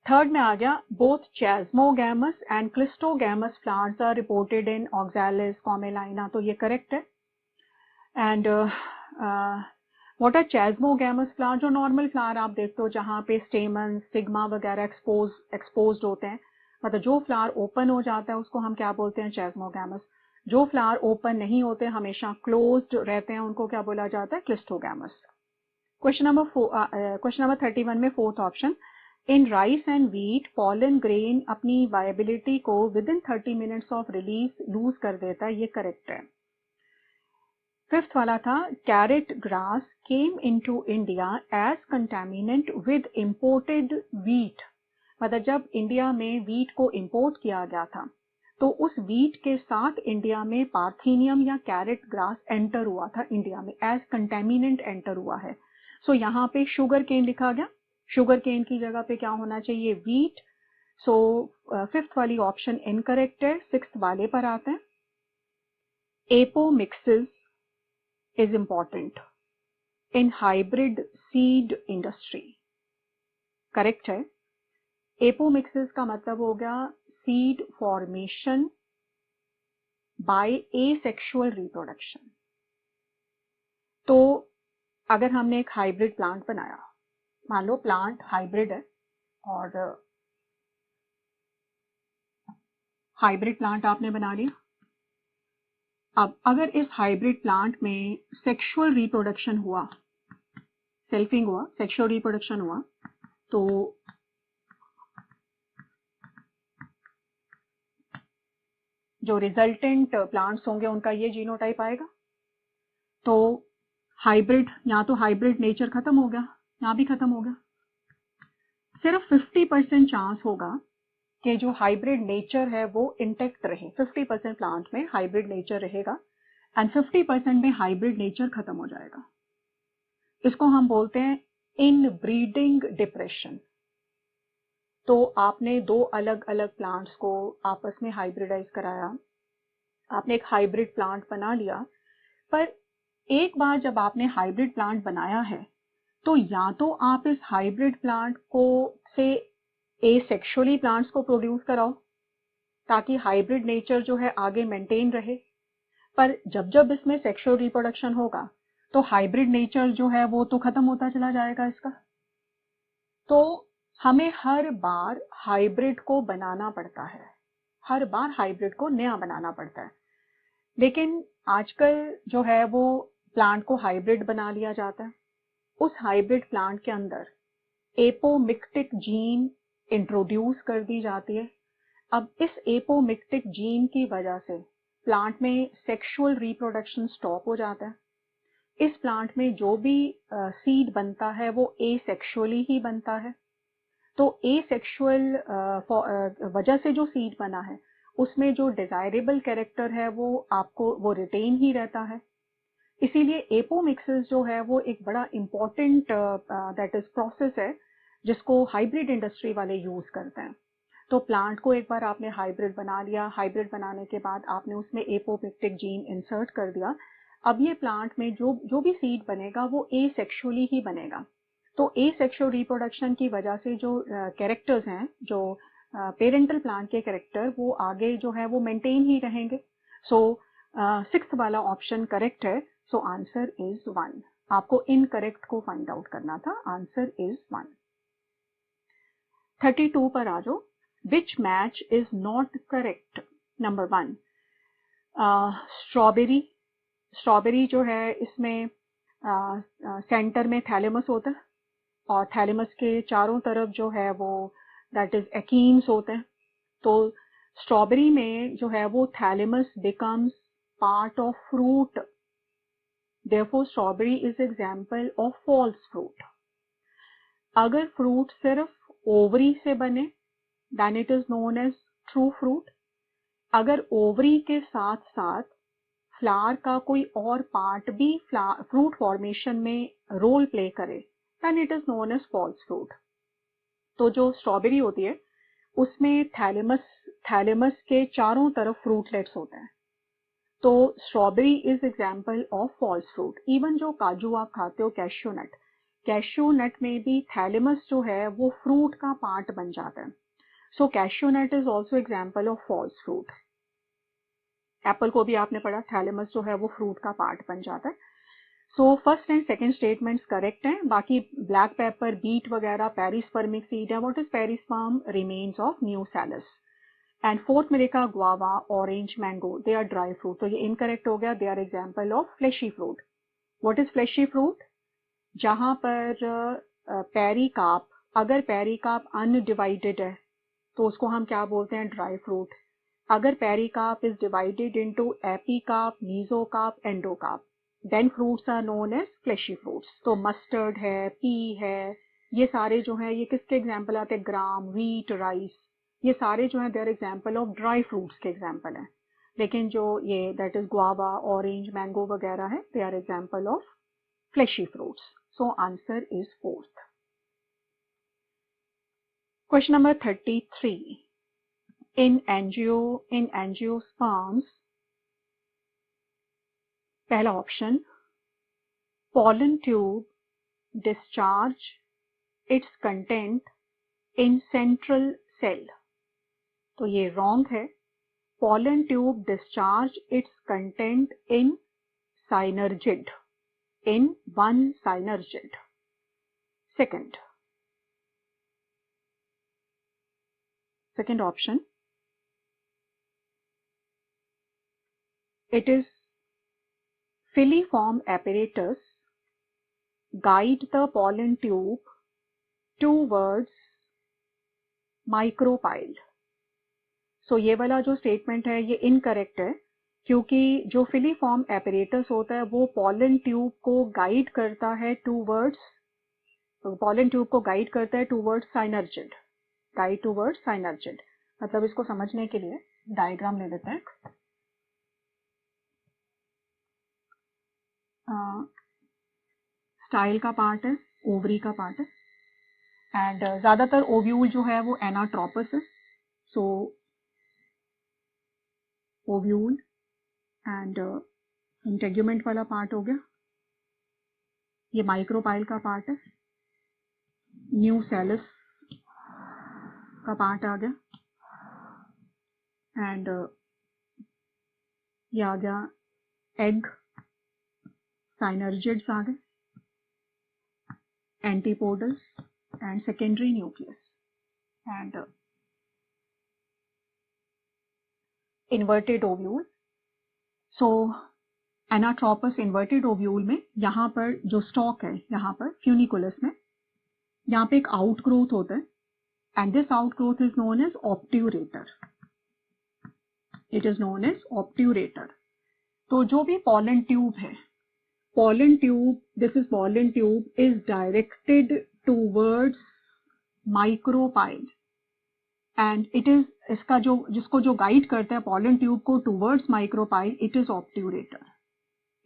थर्ड में आ गया both chasmogamous and cleistogamous flowers are reported in oxalis commelina, तो ये करेक्ट है। And what are chasmogamous flower? जो नॉर्मल फ्लावर आप देखते हो जहाँ पे स्टेमन, स्टिग्मा वगैरह एक्सपोज्ड होते हैं, मतलब जो फ्लावर ओपन हो जाता है उसको हम क्या बोलते हैं? चैस्मोगैमस। जो फ्लावर ओपन नहीं होते, हमेशा क्लोज्ड रहते हैं, उनको क्या बोला जाता है? क्लिस्टोगैमस। क्वेश्चन नंबर 31 में fourth option, in rice and wheat pollen grain अपनी वायबिलिटी को within 30 minutes of release lose कर देता है, ये करेक्ट है। फिफ्थ वाला था, carrot grass came into India as contaminant with imported wheat, मतलब जब इंडिया में व्हीट को इंपोर्ट किया गया था तो उस व्हीट के साथ इंडिया में पार्थेनियम या कैरेट ग्रास एंटर हुआ था, इंडिया में एज कंटेमिनेंट एंटर हुआ है। सो यहाँ पे शुगर केन लिखा गया, शुगर केन की जगह पे क्या होना चाहिए? व्हीट। सो फिफ्थ वाली ऑप्शन इनकरेक्ट है। सिक्स्थ वाले पर आते हैं, apomixis is important in hybrid seed industry, correct है। एपोमिक्सिस का मतलब हो गया seed formation by asexual reproduction. तो अगर हमने एक हाइब्रिड प्लांट बनाया, मान लो प्लांट हाइब्रिड है, और हाइब्रिड प्लांट आपने बना लिया। अब अगर इस हाइब्रिड प्लांट में सेक्सुअल रिप्रोडक्शन हुआ, सेल्फिंग हुआ, सेक्सुअल रिप्रोडक्शन हुआ, तो जो रिजल्टेंट प्लांट्स होंगे उनका ये जीनोटाइप आएगा। तो हाइब्रिड, यहाँ तो हाइब्रिड नेचर खत्म हो गया, यहाँ भी खत्म हो गया। सिर्फ 50% चांस होगा कि जो हाइब्रिड नेचर है वो इंटेक्ट रहे। 50% प्लांट में हाइब्रिड नेचर रहेगा एंड 50% में हाइब्रिड नेचर खत्म हो जाएगा। इसको हम बोलते हैं इन ब्रीडिंग डिप्रेशन। तो आपने दो अलग अलग प्लांट्स को आपस में हाइब्रिडाइज कराया, आपने एक हाइब्रिड प्लांट बना लिया, पर एक बार जब आपने हाइब्रिड प्लांट बनाया है तो या तो आप इस हाइब्रिड प्लांट को से एसेक्सुअली प्लांट्स को प्रोड्यूस कराओ ताकि हाइब्रिड नेचर जो है आगे मेंटेन रहे, पर जब जब इसमें सेक्सुअल रिप्रोडक्शन होगा तो हाइब्रिड नेचर जो है वो तो खत्म होता चला जाएगा इसका। तो हमें हर बार हाइब्रिड को बनाना पड़ता है, हर बार हाइब्रिड को नया बनाना पड़ता है। लेकिन आजकल जो है वो प्लांट को हाइब्रिड बना लिया जाता है, उस हाइब्रिड प्लांट के अंदर एपोमिक्टिक जीन इंट्रोड्यूस कर दी जाती है। अब इस एपोमिक्टिक जीन की वजह से प्लांट में सेक्सुअल रिप्रोडक्शन स्टॉप हो जाता है। इस प्लांट में जो भी सीड बनता है वो एसेक्सुअली ही बनता है। तो एसेक्सुअल वजह से जो सीड बना है उसमें जो डिजायरेबल कैरेक्टर है वो आपको वो रिटेन ही रहता है। इसीलिए एपोमिक्सिस जो है वो एक बड़ा इम्पॉर्टेंट दैट इज प्रोसेस है जिसको हाइब्रिड इंडस्ट्री वाले यूज करते हैं। तो प्लांट को एक बार आपने हाइब्रिड बना लिया, हाइब्रिड बनाने के बाद आपने उसमें एपोमिक्टिक जीन इंसर्ट कर दिया। अब ये प्लांट में जो भी सीड बनेगा वो एसेक्सुअली ही बनेगा। तो एसेक्सुअल रिप्रोडक्शन की वजह से जो कैरेक्टर्स हैं, जो पेरेंटल प्लांट के कैरेक्टर, वो आगे जो है वो मेंटेन ही रहेंगे। सो सिक्स्थ वाला ऑप्शन करेक्ट है। So answer is 1। आपको इनकरेक्ट को फाइंड आउट करना था, आंसर इज 1। 32 पर आ जाओ। Which match is not correct? Number 1, strawberry. Strawberry जो है इसमें सेंटर में थैलेमस होता है और थैलेमस के चारों तरफ जो है वो दैट इज एकीन्स होते हैं। तो स्ट्रॉबेरी में जो है वो thalamus becomes part of fruit, therefore strawberry is example of false fruit. अगर फ्रूट सिर्फ ओवरी से बने then it is known as true fruit. अगर ओवरी के साथ साथ फ्लावर का कोई और पार्ट भी फ्रूट फॉर्मेशन में रोल प्ले करे then it is known as false fruit. तो जो स्ट्रॉबेरी होती है उसमें थैलेमस के चारों तरफ फ्रूटलेट्स होते हैं। तो strawberry is example of false fruit. Even जो काजू आप खाते हो, कैश्यू नट में भी थैलेमस जो है वो फ्रूट का पार्ट बन जाता है। So cashew nut is also example of false fruit. Apple को भी आपने पढ़ा, थैलेमस जो है वो फ्रूट का पार्ट बन जाता है। So first and second statements correct हैं। बाकी ब्लैक पेपर, बीट वगैरह पेरिस्पर्मिक सीड है। What is perisperm? Remains of nucellus. And fourth में देखा guava, orange, mango, they are dry fruit, तो ये इनकरेक्ट हो गया, they are example of fleshy fruit. What is fleshy fruit? जहां पर पेरिकार्प, अगर पेरिकार्प अनडिवाइडेड है तो उसको हम क्या बोलते हैं? Dry fruit. अगर pericarp is divided into epicarp, mesocarp, endocarp, then fruits are known as fleshy fruits. तो मस्टर्ड है, पी है, ये सारे जो है ये किसके एग्जाम्पल आते हैं? ग्राम, व्हीट, राइस, ये सारे जो है they are example of dry fruits के एग्जाम्पल हैं। लेकिन जो ये that is guava, orange, mango वगैरह है, they are example of fleshy fruits. So answer is fourth. Question number 33. In angiosperms, पहला option, pollen tube discharge its content in central cell. तो ये wrong है. Pollen tube discharge its content in synergid, in one synergid. Second option, it is filiform apparatus guide the pollen tube towards micropyle. So ये वाला जो statement है ये incorrect है, क्योंकि जो फिलीफॉर्म एपरेटस होता है वो पॉलन ट्यूब को गाइड करता है टूवर्ड्स, साइनर्जिड, गाइड टूवर्ड्स साइनर्जिड। मतलब इसको समझने के लिए डायग्राम ले लेते हैं। स्टाइल का पार्ट है, ओवरी का पार्ट है, एंड ज्यादातर ओव्यूल जो है वो एनाट्रोपस है। सो ओव्यूल एंड इंटेग्यूमेंट वाला पार्ट हो गया, ये माइक्रोपाइल का पार्ट है, न्यूसेलस का पार्ट आ गया, एंड ये आ गया एग, साइनर्जिड्स आ गए, antipodals and secondary nucleus, and inverted ovule. So anatropous inverted ovule में यहाँ पर जो स्टॉक है, यहाँ पर फ्यूनिकुलस में, यहाँ पे एक आउटग्रोथ होता है, and this outgrowth is known as obturator. It is known as obturator. तो जो भी पॉलन ट्यूब है, pollen tube, this is pollen tube, is directed towards micropyle, and it is इसका जो जिसको जो गाइड करता है pollen tube को towards micropyle, it is obturator.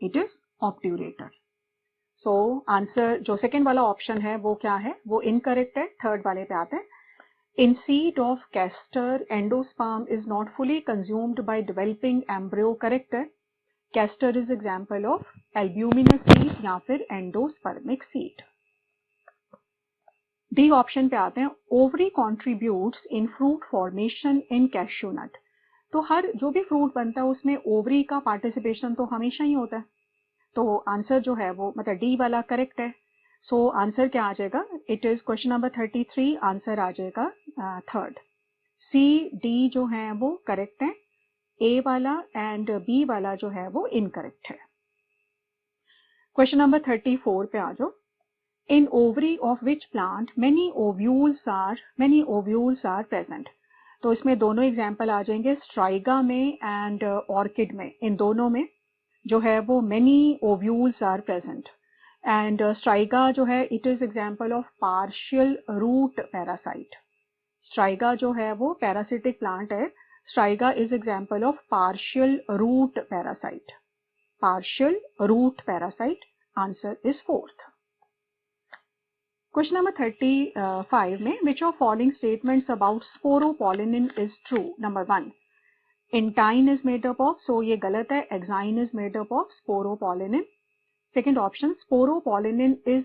It is obturator. So answer जो सेकेंड वाला ऑप्शन है वो क्या है? वो इनकरेक्ट है। थर्ड वाले पे आते हैं। In seed of castor, endosperm is not fully consumed by developing embryo, correct है। Castor is example of albuminous seed या फिर एंडोस्पर्मिक सीड। डी ऑप्शन पे आते हैं। Ovary contributes in fruit formation in cashew nut. तो हर जो भी फ्रूट बनता है उसमें ओवरी का पार्टिसिपेशन तो हमेशा ही होता है। तो आंसर जो है वो मतलब डी वाला करेक्ट है। सो आंसर क्या आ जाएगा? It is question number 33, answer आ जाएगा थर्ड। सी डी जो है वो करेक्ट है, ए वाला एंड बी वाला जो है वो इनकरेक्ट है। क्वेश्चन नंबर 34 पे आ जाओ। In ovary of which plant many ovules are present. तो इसमें दोनों एग्जाम्पल आ जाएंगे, स्ट्राइगा में एंड ऑर्किड में। इन दोनों में जो है वो many ovules are present, and Striga जो है it is example of partial root parasite. Striga जो है वो पैरासिटिक प्लांट है। Striga is example of partial root parasite. Partial root parasite. Answer is fourth. Question number 35 में which of following statements about sporopollenin is true? Number 1, intine is made up of, so ये गलत है, exine is made up of sporopollenin. Second option, sporopollenin is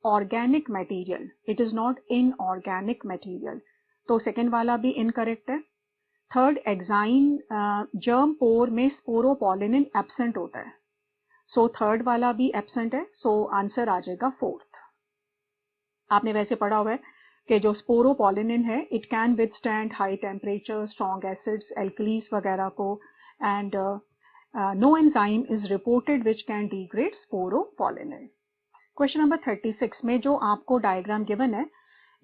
organic material. It is not inorganic material. तो second वाला भी incorrect है। Third, exine germ पोर में sporopollenin absent होता है। सो थर्ड वाला भी एब्सेंट है। सो आंसर आ जाएगा फोर्थ। आपने वैसे पढ़ा हुआ है कि जो स्पोरोपोलिनिन है it can withstand high temperature, strong acids, alkalis वगैरह को, and no enzyme is reported which can degrade sporopollenin. Question number 36 में जो आपको डायग्राम गिवन है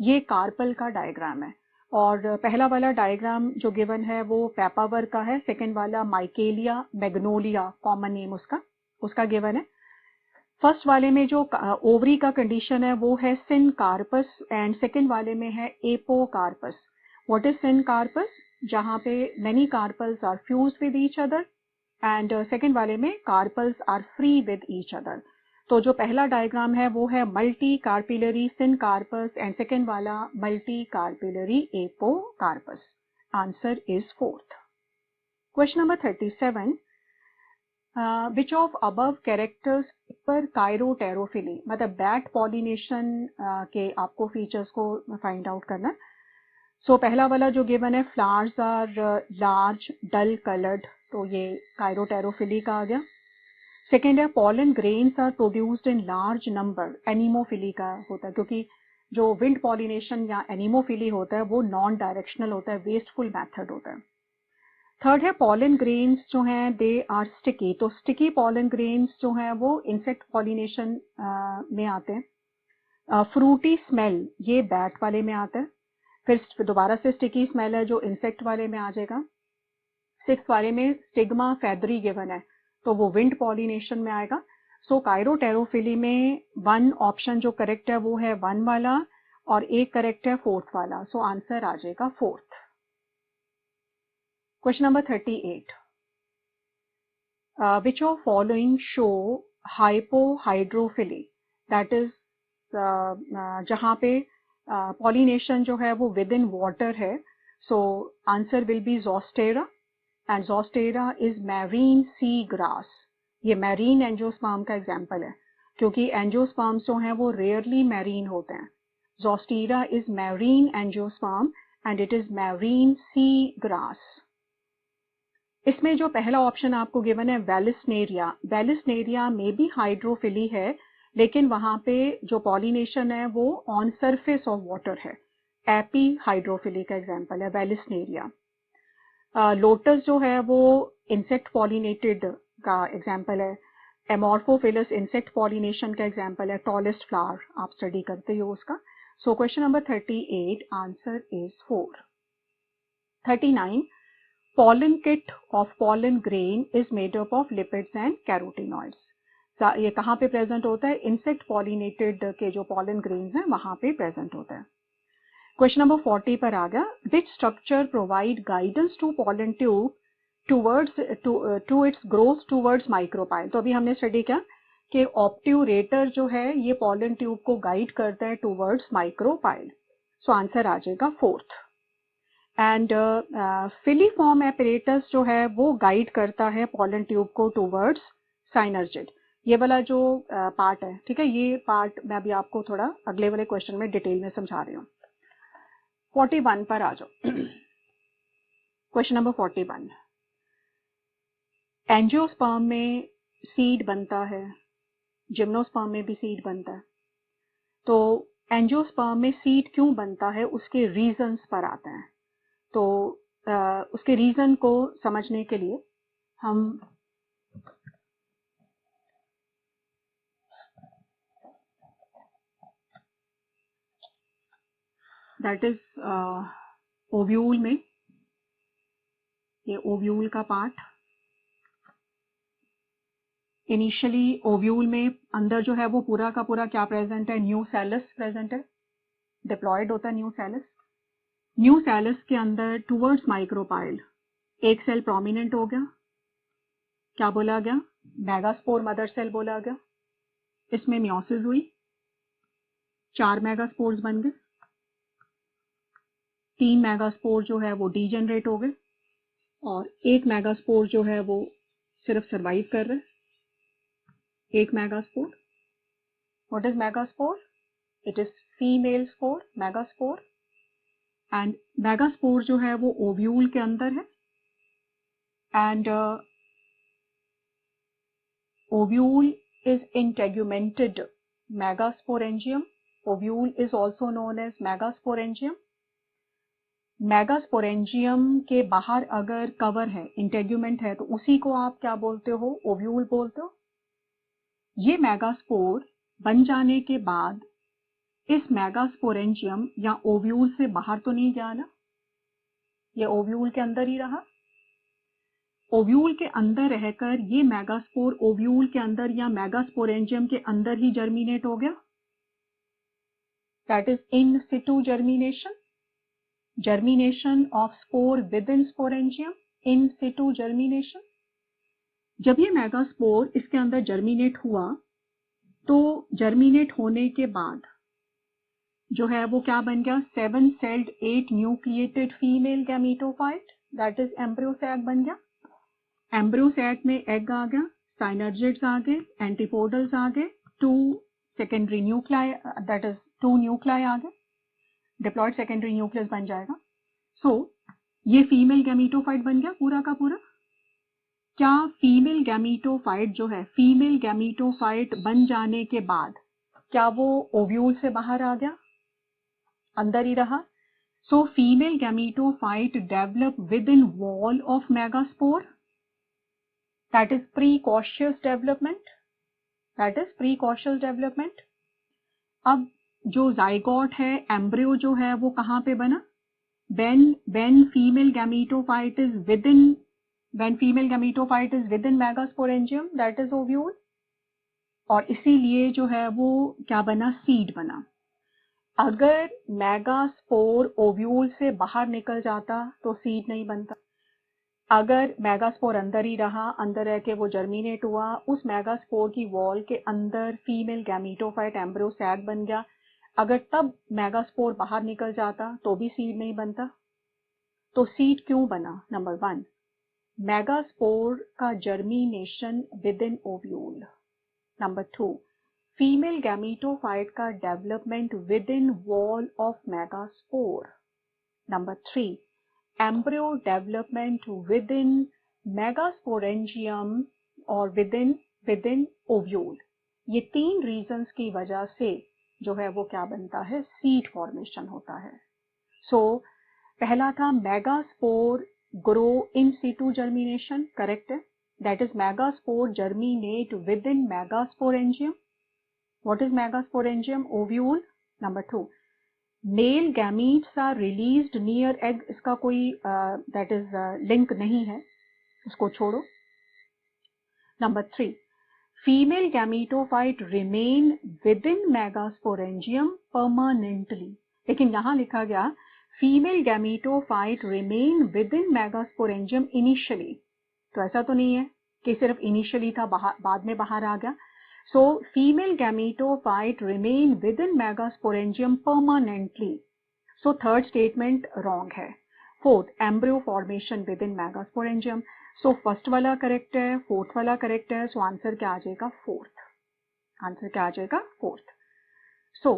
ये कार्पल का डायग्राम है, और पहला वाला डायग्राम जो गिवन है वो पेपावर का है, सेकंड वाला माइकेलिया मैग्नोलिया कॉमन नेम उसका गिवन है। फर्स्ट वाले में जो ओवरी का कंडीशन है वो है सिनकार्पस, एंड सेकंड वाले में है एपोकार्पस। What is syncarpous? जहां पे many carpels are fused with each other, and second वाले में carpels are free with each other. तो जो पहला डायग्राम है वो है multicarpellary syncarpous, and second वाला multicarpellary apocarpous. Answer is fourth. Question number 37, which of above characters पर कायरोटेरोफिली, मतलब बैट पॉलिनेशन के आपको फीचर्स को फाइंड आउट करना। सो पहला वाला जो गिवन है flowers are large dull coloured, तो ये कायरोटेरोफिली का आ गया। सेकेंड है pollen grains are produced in large number, anemophily का होता है, क्योंकि जो विंड पॉलिनेशन या एनिमोफिली होता है वो नॉन डायरेक्शनल होता है, वेस्टफुल मेथड होता है। थर्ड है पॉलन ग्रेन्स जो हैं दे आर स्टिकी, तो स्टिकी पॉलन ग्रेन्स जो हैं वो इंसेक्ट पॉलिनेशन में आते हैं। फ्रूटी स्मेल ये बैट वाले में आता है, फिर दोबारा से स्टिकी स्मेल है जो इंसेक्ट वाले में आ जाएगा। सिक्स वाले में स्टिग्मा फेदरी गिवन है तो वो विंड पॉलिनेशन में आएगा। सो कायरोटेरोफिली में वन ऑप्शन जो करेक्ट है वो है वन वाला, और एक करेक्ट है फोर्थ वाला, सो आंसर आ जाएगा fourth. Question number 38, which of following show hypohydrophily, that is जहाँ पे पॉलिनेशन जो है वो विद इन वाटर है, so answer will be Zostera, and Zostera is marine sea grass. ये मैरीन एंजियोस्पर्म का एग्जाम्पल है, क्योंकि एंजियोस्पर्म्स जो हैं वो रेयरली मैरीन होते हैं। Zostera is marine angiosperm and it is marine sea grass. इसमें जो पहला ऑप्शन आपको गिवन है वेलिस्नेरिया, वेलिस्नेरिया में भी हाइड्रोफिली है, लेकिन वहां पे जो पॉलिनेशन है वो ऑन सरफेस ऑफ वाटर है। एपी हाइड्रोफिली का एग्जांपल है वेलिस्नेरिया। लोटस जो है वो इंसेक्ट पॉलिनेटेड का एग्जांपल है। एमॉर्फोफिलस इंसेक्ट पॉलिनेशन का एग्जांपल है। टॉलेस्ट फ्लावर आप स्टडी करते हो उसका। सो question number 38 answer is 4। 39, pollen kit of pollen grain is made up of lipids and carotenoids. ये कहाँ पे प्रेजेंट होता है? इंसेक्ट पॉलिनेटेड के जो pollen grains हैं वहां पे प्रेजेंट होता है। क्वेश्चन नंबर 40 पर आ गया, which structure provide guidance to pollen tube to its growth towards micropyle. तो अभी हमने स्टडी किया कि ऑप्ट्यूरेटर जो है ये pollen ट्यूब को गाइड करता है टूवर्ड्स माइक्रोपाइल। सो आंसर आ जाएगा फोर्थ। एंड फिलीफॉर्म एपरेटस जो है वो गाइड करता है पॉलन ट्यूब को टूवर्ड्स साइनर्जिड। ये वाला जो पार्ट है, ठीक है, ये पार्ट मैं अभी आपको थोड़ा अगले वाले क्वेश्चन में डिटेल में समझा रही हूँ। 41 पर आ जाओ। क्वेश्चन नंबर 41, एंजियोस्पर्म में सीड बनता है, जिम्नोस्पर्म में भी सीड बनता है। तो एंजियोस्पर्म में सीड क्यों बनता है उसके रीजंस पर आते हैं। तो उसके रीजन को समझने के लिए हम दैट इज ओव्यूल में, ये ओव्यूल का पार्ट, इनिशियली ओव्यूल में अंदर जो है वो पूरा का पूरा क्या प्रेजेंट है? न्यू सेलस प्रेजेंट है, डिप्लॉयड होता है न्यू सेलस। न्यू सेलस के अंदर टूवर्ड्स माइक्रोपाइल एक सेल प्रोमिनेंट हो गया, क्या बोला गया? मेगास्पोर मदर सेल बोला गया। इसमें मियोसिस हुई, 4 मेगास्पोर्स बन गए, 3 मेगास्पोर जो है वो डीजेनरेट हो गए, और 1 मेगास्पोर जो है वो सिर्फ सर्वाइव कर रहे हैं। 1 megaspore, what is megaspore? It is female spore, megaspore. And megaspore जो है वो ओव्यूल के अंदर है, and ovule is integumented megasporangium, ovule is also known as megasporangium. Megasporangium के बाहर अगर कवर है, इंटेग्यूमेंट है, तो उसी को आप क्या बोलते हो? ओव्यूल बोलते हो। ये मेगास्पोर बन जाने के बाद इस मेगास्पोरेंजियम या ओव्यूल से बाहर तो नहीं गया ना, ये ओव्यूल के अंदर ही रहा। ओव्यूल के अंदर रहकर ये मेगास्पोर ओव्यूल के अंदर या मेगास्पोरेंजियम के अंदर ही जर्मिनेट हो गया। That is in situ germination. Germination of spore with in sporangium, in situ germination. जब ये मेगास्पोर इसके अंदर जर्मिनेट हुआ तो जर्मिनेट होने के बाद जो है वो क्या बन गया? 7 celled 8 nucleated female gametophyte, that is embryo sac बन गया। एम्ब्रियो सैक में एग आ गया, साइनर्जिड्स आ गए, एंटीपोडल्स आ गए, 2 secondary nuclei, that is 2 nuclei आ गए, डिप्लॉयड सेकेंडरी न्यूक्लियस बन जाएगा। सो ये फीमेल गैमीटोफाइट बन गया पूरा का पूरा। क्या फीमेल गैमीटोफाइट जो है, फीमेल गैमीटोफाइट बन जाने के बाद क्या वो ओव्यूल से बाहर आ गया? अंदर ही रहा। सो female gametophyte develop with in wall of megaspore, that is precocious development, that is precocious development. अब जो जाइगोट है, एम्ब्रियो जो है वो कहाँ पे बना? when female gametophyte is within megasporangium, that is ovule, और इसीलिए जो है वो क्या बना? सीड बना। अगर मेगास्पोर ओव्यूल से बाहर निकल जाता तो सीड नहीं बनता। अगर मेगास्पोर अंदर ही रहा, अंदर रह के वो जर्मिनेट हुआ, उस मेगास्पोर की वॉल के अंदर फीमेल गैमीटोफाइट एम्ब्रियो सैक बन गया। अगर तब मेगास्पोर बाहर निकल जाता तो भी सीड नहीं बनता। तो सीड क्यों बना? नंबर 1, मेगास्पोर का germination within ovule. Number 2, female gametophyte का development within wall of megaspore. Number 3, embryo development within megasporangium और विद इन ओव्यूल। ये 3 रीजंस की वजह से जो है वो क्या बनता है? सीड फॉर्मेशन होता है। सो पहला था megaspore grow in situ germination, correct है। That is megaspore germinate within megasporangium. What is megasporangium? Ovule. Number 2, male gametes are released near egg, इसका कोई दैट इज लिंक नहीं है, उसको छोड़ो। Number 3, female gametophyte remain within megasporangium permanently. लेकिन यहां लिखा गया female gametophyte remain within megasporangium initially, तो ऐसा तो नहीं है कि सिर्फ इनिशियली था, बाद में बाहर आ गया। So female gametophyte remain within megasporangium permanently. So third statement wrong है। Fourth, embryo formation within megasporangium. So first वाला करेक्ट है, फोर्थ वाला करेक्ट है। सो आंसर क्या आ जाएगा? फोर्थ। आंसर क्या आ जाएगा? फोर्थ। सो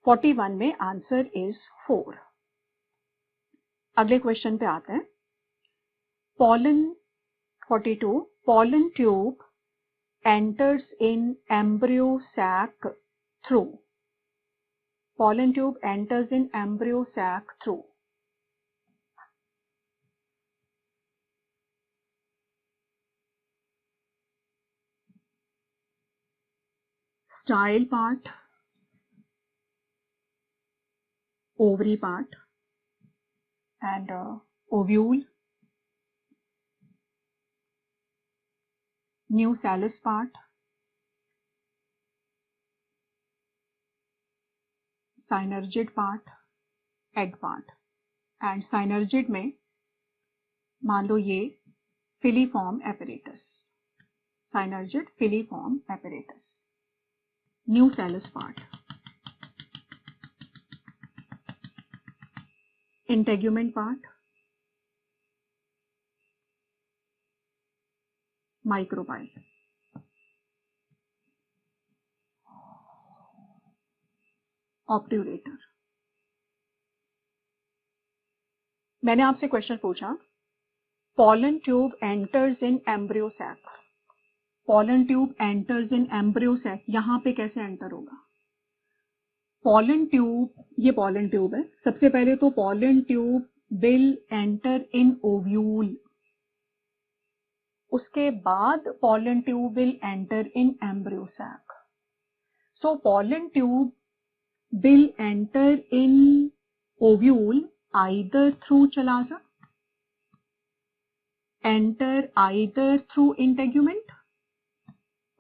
41 में आंसर इज 4। अगले क्वेश्चन पे आते हैं। pollen 42, pollen tube enters in embryo sac through, pollen tube enters in embryo sac through, style part, ovary part and ovule, nucellus part, synergid part, egg part। And साइनर्जिड में मान लो ये filiform apparatus, साइनर्जिड filiform apparatus. Nucellus part, integument part, microbial. Obturator. मैंने आपसे question पूछा, pollen tube enters in embryo sac, pollen tube enters in embryo sac, यहां पे कैसे enter होगा? pollen tube, ये pollen tube है. सबसे पहले तो pollen tube will enter in ovule. उसके बाद pollen tube will enter in embryo sac. So pollen tube will enter in ovule either through chalaza, enter either through integument,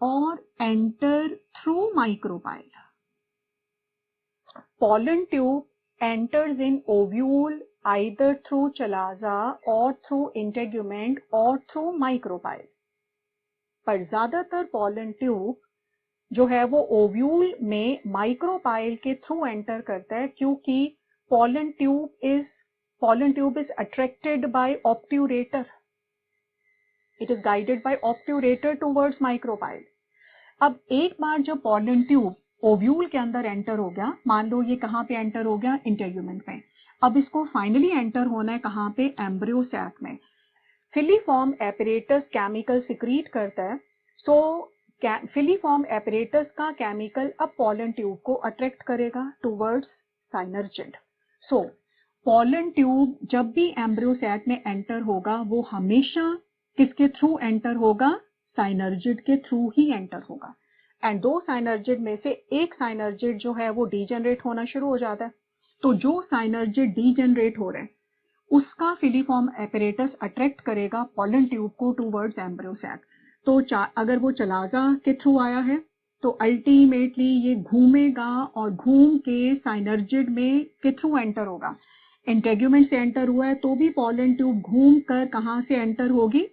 or enter through micropyle. Pollen tube enters in ovule either through chalaza or through integument or through micropyle. पर ज्यादातर pollen tube जो है वो ovule में micropyle के through enter करता है, क्योंकि pollen tube is attracted by obturator. It is guided by obturator towards micropyle. अब एक बार जब pollen tube ओव्यूल के अंदर एंटर हो गया, मान लो ये कहाँ पे एंटर हो गया, इंटेग्यूमेंट में. अब इसको फाइनली एंटर होना है कहाँ पे, एम्ब्रियो सैक में. फिलीफॉर्म एपरेटस केमिकल सिक्रीट करता है. सो फिलीफॉर्म एपरेटस का केमिकल अब pollen ट्यूब को अट्रैक्ट करेगा टुवर्ड्स साइनर्जिड. सो pollen ट्यूब जब भी एम्ब्रियो सैक में एंटर होगा वो हमेशा किसके थ्रू एंटर होगा, साइनर्जिड के थ्रू ही एंटर होगा. एंड दो साइनर्जिड में से एक साइनर्जिड जो है वो डीजेनरेट होना शुरू हो जाता है. तो जो साइनर्जिड डीजेनरेट हो रहा है उसका फिलीफॉर्म एपरेटस अट्रैक्ट करेगा pollen ट्यूब को टुवर्ड्स एम्ब्रियो सैक. तो अगर वो चलाजा के थ्रू आया है तो अल्टीमेटली ये घूमेगा और घूम के साइनर्जिड में के थ्रू एंटर होगा. इंटेग्यूमेंट से एंटर हुआ है तो भी pollen ट्यूब घूम कर कहाँ से एंटर होगी,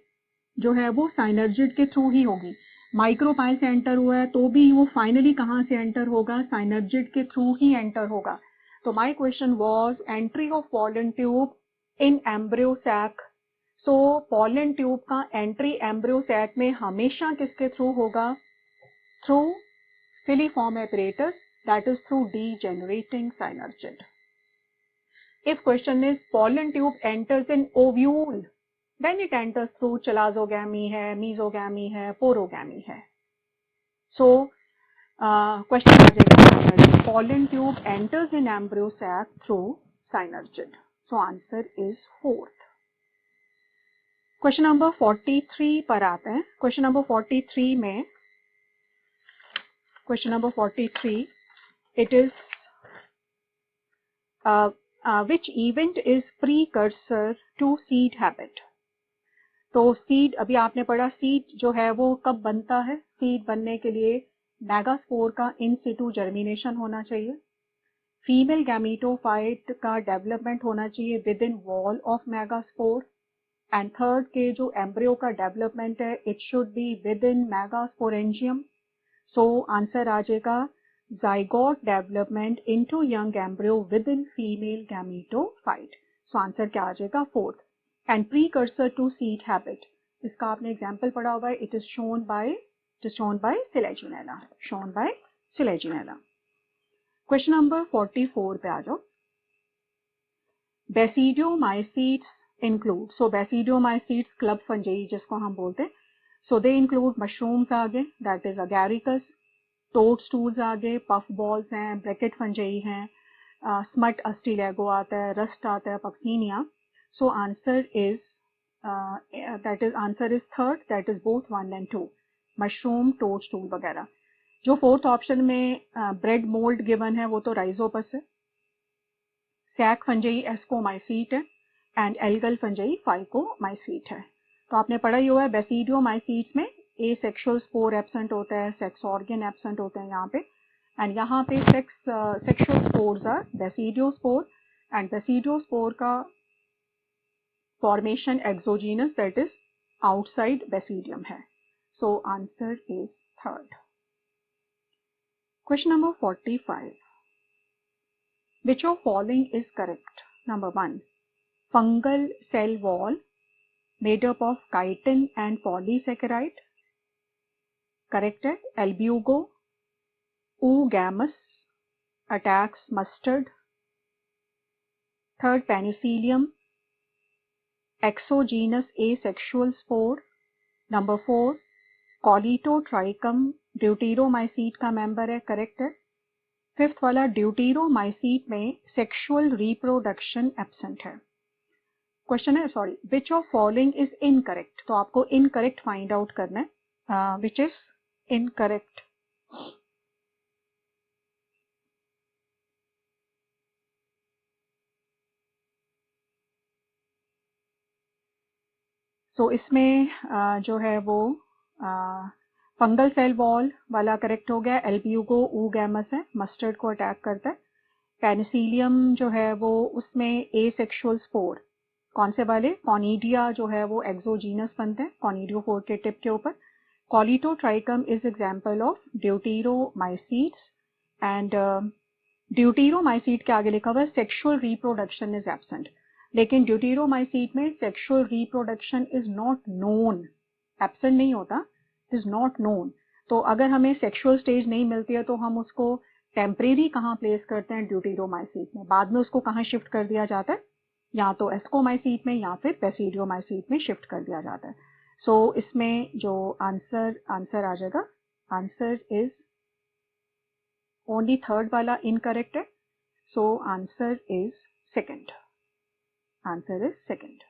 जो है वो साइनर्जिड के थ्रू ही होगी. माइक्रोपाइल से एंटर हुआ है तो भी वो फाइनली कहाँ से एंटर होगा, साइनर्जिड के थ्रू ही एंटर होगा. तो my question was entry of pollen tube in embryo sac. So pollen tube का एंट्री एम्ब्रियो सैक में हमेशा किसके थ्रू होगा, through filiform apparatus, that is through degenerating synergid. If question is pollen tube enters in ovule, then it enters through chalazogamy है, mesogamy है, porogamy है. So question आ जाएगा, pollen tube enters in embryo sac through synergid. So answer is fourth. Question number 43 पर आते हैं. Question number 43 में, question number 43, it is which event is precursor to seed habit. तो seed, अभी आपने पढ़ा सीड जो है वो कब बनता है, सीड बनने के लिए मेगास्पोर का इन सिटू जर्मिनेशन होना चाहिए, फीमेल गैमीटोफाइट का डेवलपमेंट होना चाहिए within wall of megaspore, and third के जो एम्ब्रियो का डेवलपमेंट है it should be within megasporangium. So answer आ जाएगा zygote development into young embryo within female gametophyte. So answer क्या आ जाएगा, fourth. And precursor to seed habit, इसका आपने एग्जाम्पल पढ़ा हुआ है. It is shown by Selaginella, shown by Selaginella. Question number 44 पे आ जाओ. Basidiomycetes include, so basidiomycetes club fungi जिसको हम बोलते हैं, सो दे इंक्लूड मशरूम्स आगे, दैट इज अगैरिकस, टोडस्टूल्स आगे, पफ बॉल्स हैं, ब्रैकेट फंजाई हैं, स्मट अस्टिलेगो आता है, रस्ट आता है, Puccinia. So answer is answer is third, that is both 1 and 2, mushroom, toadstool वगैरह. जो फोर्थ ऑप्शन में ब्रेड मोल्ड गिवन है वो तो राइजोपस है, सैक फंजाई एस्कोमाइसीट है, एंड एल्गल फंजाई फाइकोमाइसीट है. तो आपने पढ़ा ही हुआ है बेसिडियोमाइसीट्स में ए सेक्सुअल स्पोर एब्सेंट होता है, सेक्स ऑर्गन एब्सेंट होते हैं यहाँ पे, एंड यहाँ पे sexual spores are basidiospore, and basidiospore का formation exogenous, that is outside basidium है. So answer is third. Question number 45, which of following is correct? Number 1, fungal cell wall made up of chitin and polysaccharide. Correct है. Albugo, oogamous attacks mustard. Third, penicillium, exogenous asexual spore. Number 4, Colitotrichum deuteromycete का member है. Correct है. Fifth वाला ड्यूटीरोमाइसीट में sexual reproduction absent है। Question है sorry, which of following is incorrect, तो आपको इनकरेक्ट फाइंड आउट करना है, विच इज इनकरेक्ट। तो इसमें जो है वो फंगल सेल वॉल वाला करेक्ट हो गया। एल्ब्यूगो ऊगैमस है, मस्टर्ड को अटैक करता है। पेनिसिलियम जो है वो उसमें एसेक्सुअल स्पोर, कौन से वाले, कॉनिडिया जो है वो एक्सोजीनस बनते हैं कॉनिडियोफोर के टिप के ऊपर। Colletotrichum is example of deuteromycetes and deuteromycete के आगे लिखा हुआ है सेक्सुअल रिप्रोडक्शन इज एब्सेंट, लेकिन ड्यूटीरोमाइसीट में sexual reproduction is not known, absent नहीं होता, इज नॉट नोन। तो अगर हमें सेक्सुअल स्टेज नहीं मिलती है तो हम उसको टेम्परेरी कहाँ प्लेस करते हैं, ड्यूटीरोमाइसीट में। बाद में उसको कहाँ शिफ्ट कर दिया जाता है, या तो एस्कोमाइसीट में या फिर बेसिडियोमाइसीट में शिफ्ट कर दिया जाता है। सो इसमें जो आंसर आ जाएगा, आंसर इज ओनली थर्ड वाला इनकरेक्ट है। So answer is second, answer is second.